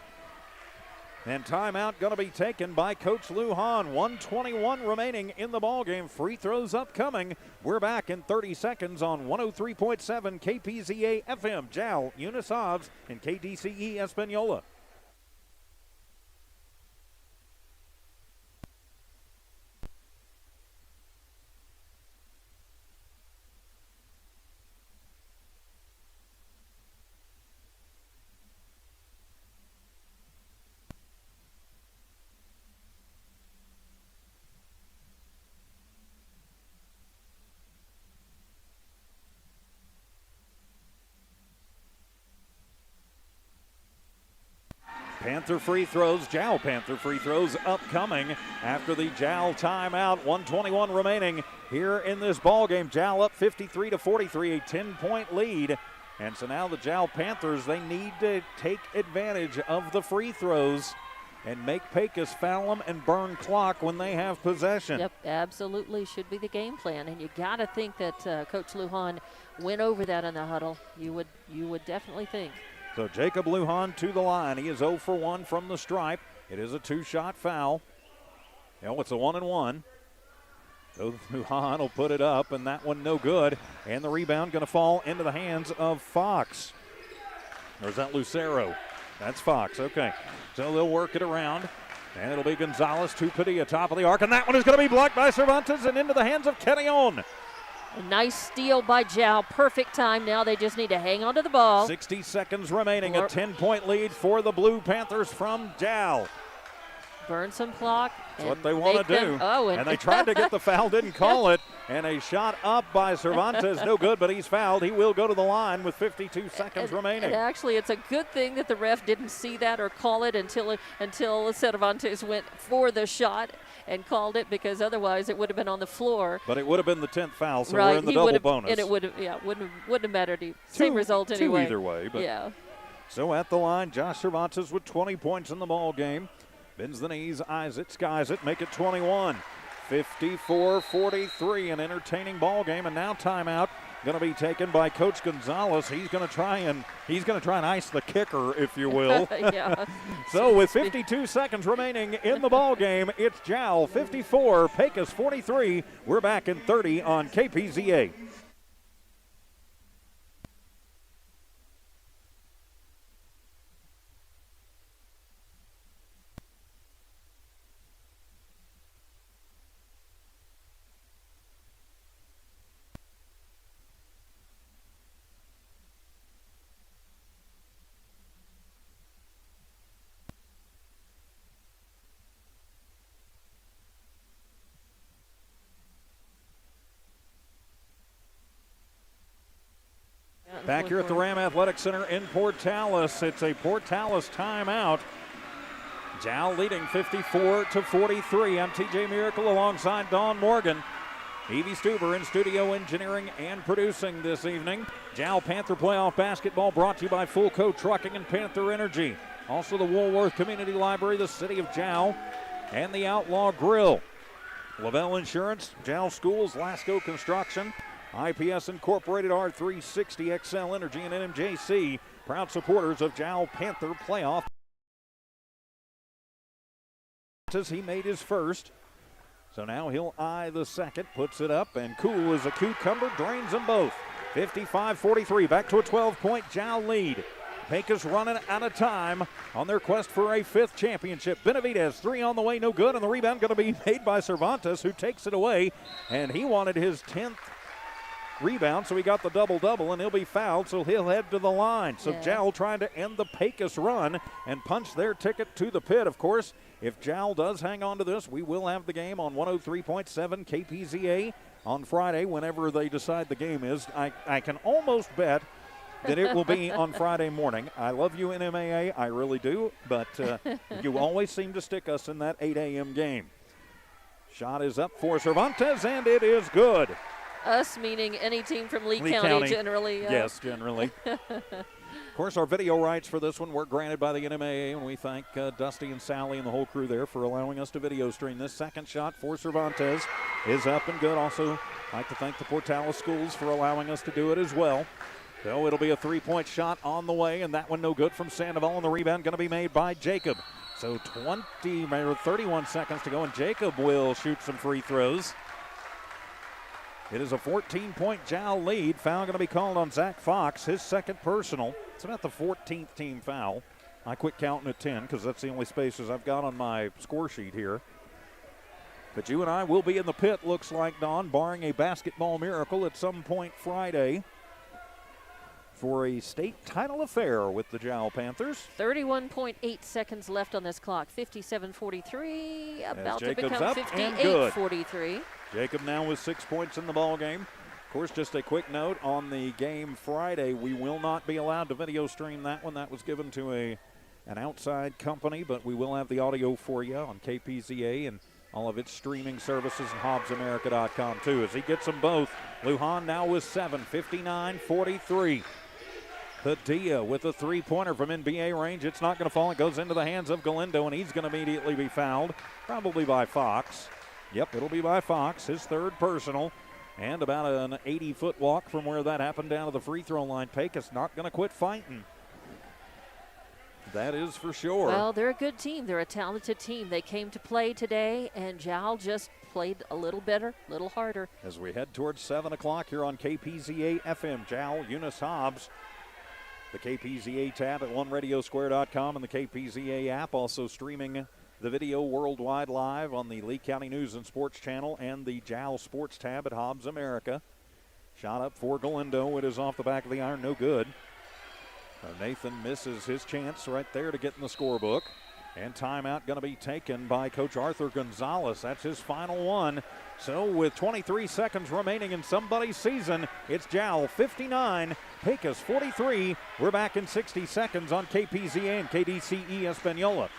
And timeout going to be taken by Coach Lujan. 1:21 remaining in the ballgame. Free throws upcoming. We're back in 30 seconds on 103.7 KPZA FM. Jal, Eunice Hobbs, and KDCE Espanola. Panther free throws, Jal Panther free throws upcoming after the Jal timeout. 1:21 remaining here in this ball game. Jal up 53-43, a 10-point lead. And so now the Jal Panthers, they need to take advantage of the free throws and make Pecos foul them and burn clock when they have possession. Yep, absolutely should be the game plan. And you got to think that Coach Lujan went over that in the huddle. You would definitely think. So Jacob Lujan to the line. He is 0 for 1 from the stripe. It is a 2-shot foul. It's a 1-and-1. So Lujan will put it up, and that one no good. And the rebound going to fall into the hands of Fox. Or is that Lucero? That's Fox, okay. So they'll work it around. And it'll be Gonzalez to Padilla, top of the arc. And that one is going to be blocked by Cervantes and into the hands of Ketillon. A nice steal by Jal. Perfect time. Now they just need to hang on to the ball. 60 seconds remaining. A 10-point lead for the Blue Panthers from Jal. Burn some clock. That's what they want to do. And they tried to get the foul, didn't call it. And a shot up by Cervantes, no good, but he's fouled. He will go to the line with 52 seconds remaining. And actually, it's a good thing that the ref didn't see that or call it until Cervantes went for the shot and called it, because otherwise it would have been on the floor. But it would have been the 10th foul, so we're in the double bonus. And it would have, wouldn't have mattered. Same result anyway. Either way. But yeah. So at the line, Josh Cervantes with 20 points in the ball game. Bends the knees, eyes it, skies it, make it 21. 54-43, an entertaining ball game, and now timeout going to be taken by Coach Gonzalez. He's going to try and ice the kicker, if you will. Yeah. So with 52 seconds remaining in the ball game, it's Jal 54, Pecos 43. We're back in 30 on KPZA. Back here at the Ram Athletic Center in Portales. It's a Portales timeout. Jal leading 54-43. I'm TJ Miracle alongside Dawn Morgan. Evie Stuber in studio engineering and producing this evening. Jal Panther playoff basketball brought to you by Fulco Trucking and Panther Energy. Also the Woolworth Community Library, the City of Jal, and the Outlaw Grill. Lavelle Insurance, Jal Schools, Lasco Construction, IPS Incorporated, R360, XL Energy, and NMJC, proud supporters of Jal Panther playoff. He made his first, so now he'll eye the second, puts it up, and cool as a cucumber, drains them both. 55-43, back to a 12-point Jal lead. Pecos running out of time on their quest for a fifth championship. Benavidez, three on the way, no good, and the rebound going to be made by Cervantes, who takes it away, and he wanted his 10th rebound, so he got the double-double, and he'll be fouled, so he'll head to the line. So Jal trying to end the Pecos run and punch their ticket to the pit. Of course, if Jal does hang on to this, we will have the game on 103.7 KPZA on Friday, whenever they decide the game is. I can almost bet that it will be on Friday morning. I love you, NMAA, I really do, but you always seem to stick us in that 8 a.m. game. Shot is up for Cervantes, and it is good. Us meaning any team from Lee County, generally. Yes, generally. Of course, our video rights for this one were granted by the NMAA, and we thank Dusty and Sally and the whole crew there for allowing us to video stream. This second shot for Cervantes is up and good. Also, I'd like to thank the Portales schools for allowing us to do it as well. So it'll be a three-point shot on the way, and that one no good from Sandoval, and the rebound going to be made by Jacob. So 31 seconds to go, and Jacob will shoot some free throws. It is a 14-point Jal lead. Foul going to be called on Zach Fox, his second personal. It's about the 14th team foul. I quit counting at 10 because that's the only spaces I've got on my score sheet here. But you and I will be in the pit, looks like, Dawn, barring a basketball miracle at some point Friday for a state title affair with the Jal Panthers. 31.8 seconds left on this clock. 57-43, about to become 58-43. Jacob now with 6 points in the ball game. Of course, just a quick note on the game Friday, we will not be allowed to video stream that one. That was given to an outside company, but we will have the audio for you on KPZA and all of its streaming services and HobbsAmerica.com too. As he gets them both, Lujan now with 7, 59-43. Padilla with a three-pointer from NBA range. It's not going to fall. It goes into the hands of Galindo, and he's going to immediately be fouled, probably by Fox. Yep, it'll be by Fox, his third personal, and about an 80-foot walk from where that happened down to the free throw line. Pecos not going to quit fighting. That is for sure. Well, they're a good team. They're a talented team. They came to play today, and Jal just played a little better, a little harder. As we head towards 7 o'clock here on KPZA FM, Jal, Eunice Hobbs. The KPZA tab at oneradiosquare.com and the KPZA app, also streaming the video worldwide live on the Lee County News and Sports Channel and the Jal Sports tab at Hobbs America. Shot up for Galindo. It is off the back of the iron, no good. Nathan misses his chance right there to get in the scorebook. And timeout going to be taken by Coach Arthur Gonzalez. That's his final one. So with 23 seconds remaining in somebody's season, it's Jal 59, Pecos 43. We're back in 60 seconds on KPZA and KDCE Espanola.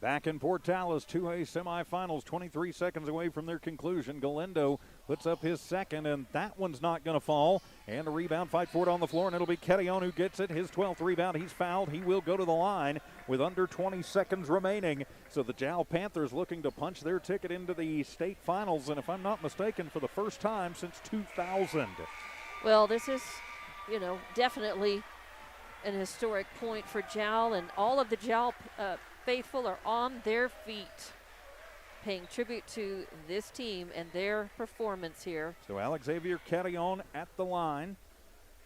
Back in Portales, 2A semifinals, 23 seconds away from their conclusion. Galindo puts up his second, and that one's not going to fall. And a rebound, fight for it on the floor, and it'll be Ketillon who gets it. His 12th rebound, he's fouled. He will go to the line with under 20 seconds remaining. So the Jal Panthers looking to punch their ticket into the state finals, and if I'm not mistaken, for the first time since 2000. Well, this is, definitely an historic point for Jal, and all of the Jal faithful are on their feet paying tribute to this team and their performance here. So Alex Xavier Ketillon at the line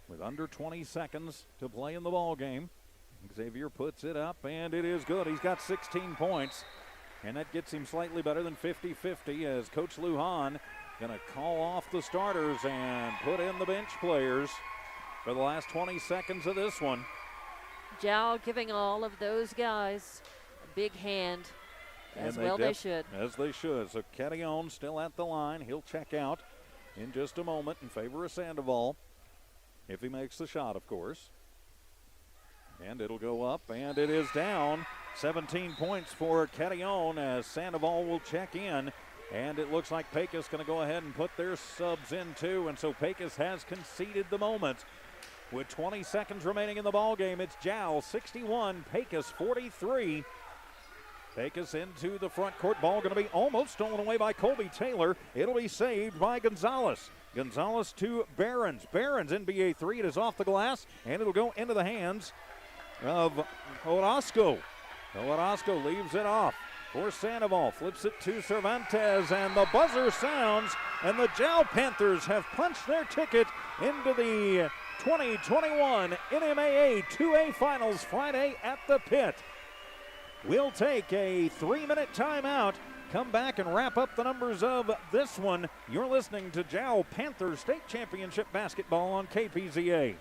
with under 20 seconds to play in the ball game. Xavier puts it up, and it is good. He's got 16 points, and that gets him slightly better than 50-50 as Coach Lujan going to call off the starters and put in the bench players for the last 20 seconds of this one. Jal giving all of those guys a big hand, as well they should. As they should. So Ketillon still at the line. He'll check out in just a moment in favor of Sandoval, if he makes the shot, of course. And it'll go up, and it is down. 17 points for Ketillon as Sandoval will check in. And it looks like Pecos going to go ahead and put their subs in too. And so Pecos has conceded the moment. With 20 seconds remaining in the ball game, it's Jal 61, Pecos 43. Pecos into the front court. Ball going to be almost stolen away by Colby Taylor. It'll be saved by Gonzalez. Gonzalez to Behrens. Behrens, NBA three. It is off the glass, and it'll go into the hands of Orozco. Orozco leaves it off for Sandoval. Flips it to Cervantes, and the buzzer sounds, and the Jal Panthers have punched their ticket into the 2021 NMAA 2A Finals Friday at the Pit. We'll take a 3-minute timeout, come back and wrap up the numbers of this one. You're listening to Jal Panthers State Championship Basketball on KPZA.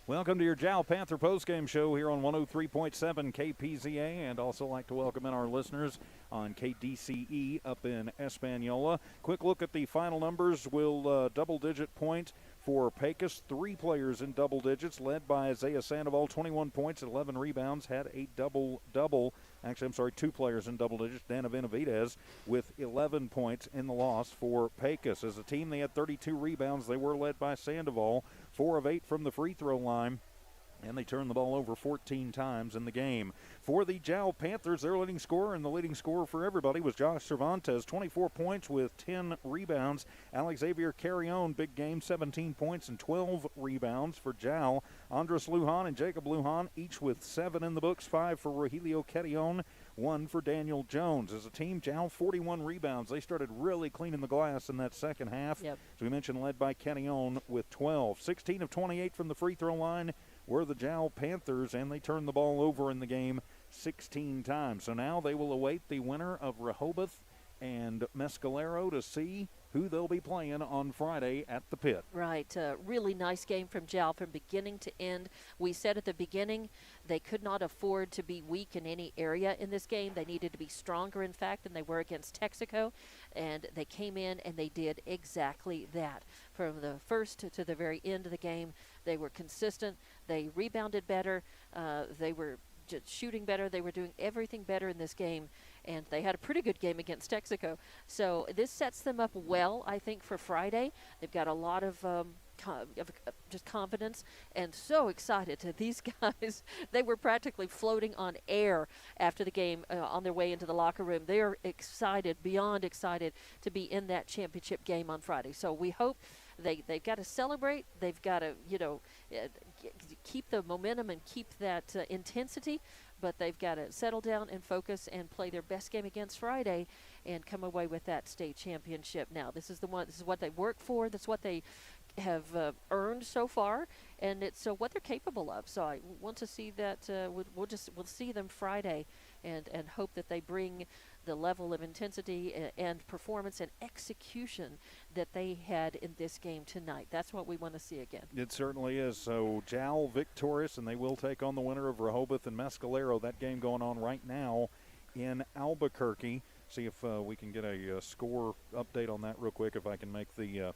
Welcome to your Jal Panther postgame show here on 103.7 KPZA, and also like to welcome in our listeners on KDCE up in Espanola. Quick look at the final numbers. Will double-digit point for Pecos. 3 players in double digits, led by Isaiah Sandoval, 21 points, 11 rebounds, had a double-double. Actually, I'm sorry, 2 players in double digits. Dana Benavidez with 11 points in the loss for Pecos. As a team, they had 32 rebounds. They were led by Sandoval, 4 of 8 from the free throw line. And they turned the ball over 14 times in the game. For the Jal Panthers, their leading scorer, and the leading scorer for everybody was Josh Cervantes, 24 points with 10 rebounds. Alex Xavier Carrion, big game, 17 points and 12 rebounds for Jal. Andres Lujan and Jacob Lujan, each with 7 in the books, 5 for Rogelio Carrion, 1 for Daniel Jones. As a team, Jal 41 rebounds. They started really cleaning the glass in that second half. As we mentioned, led by Carrion with 12. 16 of 28 from the free throw line were the Jal Panthers, and they turned the ball over in the game 16 times. So now they will await the winner of Rehoboth and Mescalero to see who they'll be playing on Friday at the Pit. Right. Really nice game from Jal from beginning to end. We said at the beginning they could not afford to be weak in any area in this game. They needed to be stronger, in fact, than they were against Texaco. And they came in and they did exactly that. From the first to the very end of the game, they were consistent. They rebounded better. They were just shooting better. They were doing everything better in this game, and they had a pretty good game against Texaco. So this sets them up well, I think, for Friday. They've got a lot of just confidence and so excited. These guys, they were practically floating on air after the game on their way into the locker room. They are excited, beyond excited, to be in that championship game on Friday. So we hope they've got to celebrate. They've got to, keep the momentum and keep that intensity, but they've got to settle down and focus and play their best game against Friday and come away with that state championship. Now, this is what they work for. That's what they have earned so far, and it's what they're capable of. So I want to see that. We'll see them Friday, and hope that they bring the level of intensity and performance and execution that they had in this game tonight. That's what we want to see again. It certainly is. So Jal victorious, and they will take on the winner of Rehoboth and Mescalero. That game going on right now in Albuquerque. See if we can get a score update on that real quick, if I can make the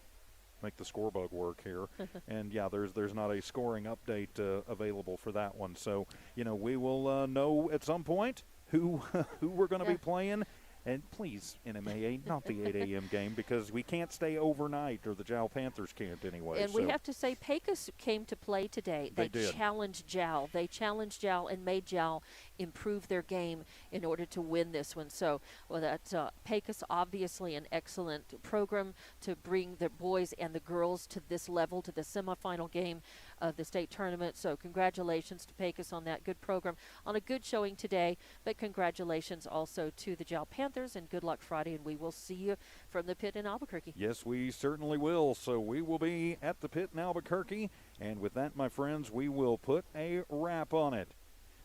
score bug work here. And yeah, there's not a scoring update available for that one. So, we will know at some point who we're going to be playing. And please, NMAA, not the 8 a.m. game, because we can't stay overnight, or the Jal Panthers can't anyway. And we have to say, Pecos came to play today. They challenged Jal. They challenged Jal and made Jal improve their game in order to win this one. So, that's Pecos, obviously an excellent program to bring the boys and the girls to this level, to the semifinal game of the state tournament. So congratulations to Pecos on that good program, on a good showing today, but congratulations also to the Jal Panthers, and good luck Friday, and we will see you from the Pit in Albuquerque. Yes, we certainly will. So we will be at the Pit in Albuquerque, and with that, my friends, we will put a wrap on it.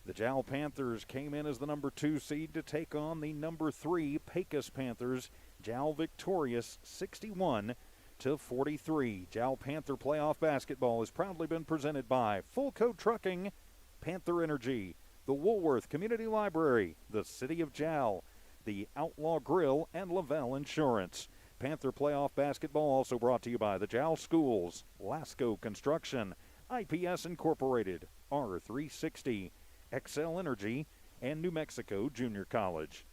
The Jal Panthers came in as the number 2 seed to take on the number 3 Pecos Panthers. Jal victorious 61-43. Jal Panther playoff basketball has proudly been presented by Full Coat Trucking, Panther Energy, the Woolworth Community Library, the City of Jal, the Outlaw Grill, and Lavelle Insurance. Panther playoff basketball also brought to you by the Jal Schools, Lasco Construction, IPS Incorporated, R360, Excel Energy, and New Mexico Junior College.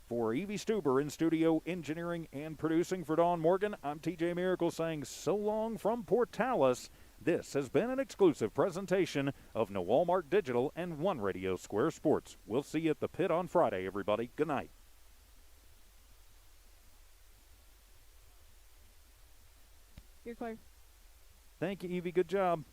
For Evie Stuber in studio engineering and producing for Dawn Morgan, I'm TJ Miracle saying so long from Portales. This has been an exclusive presentation of No Walmart Digital and One Radio Square Sports. We'll see you at the Pit on Friday, everybody. Good night. You're clear. Thank you, Evie. Good job.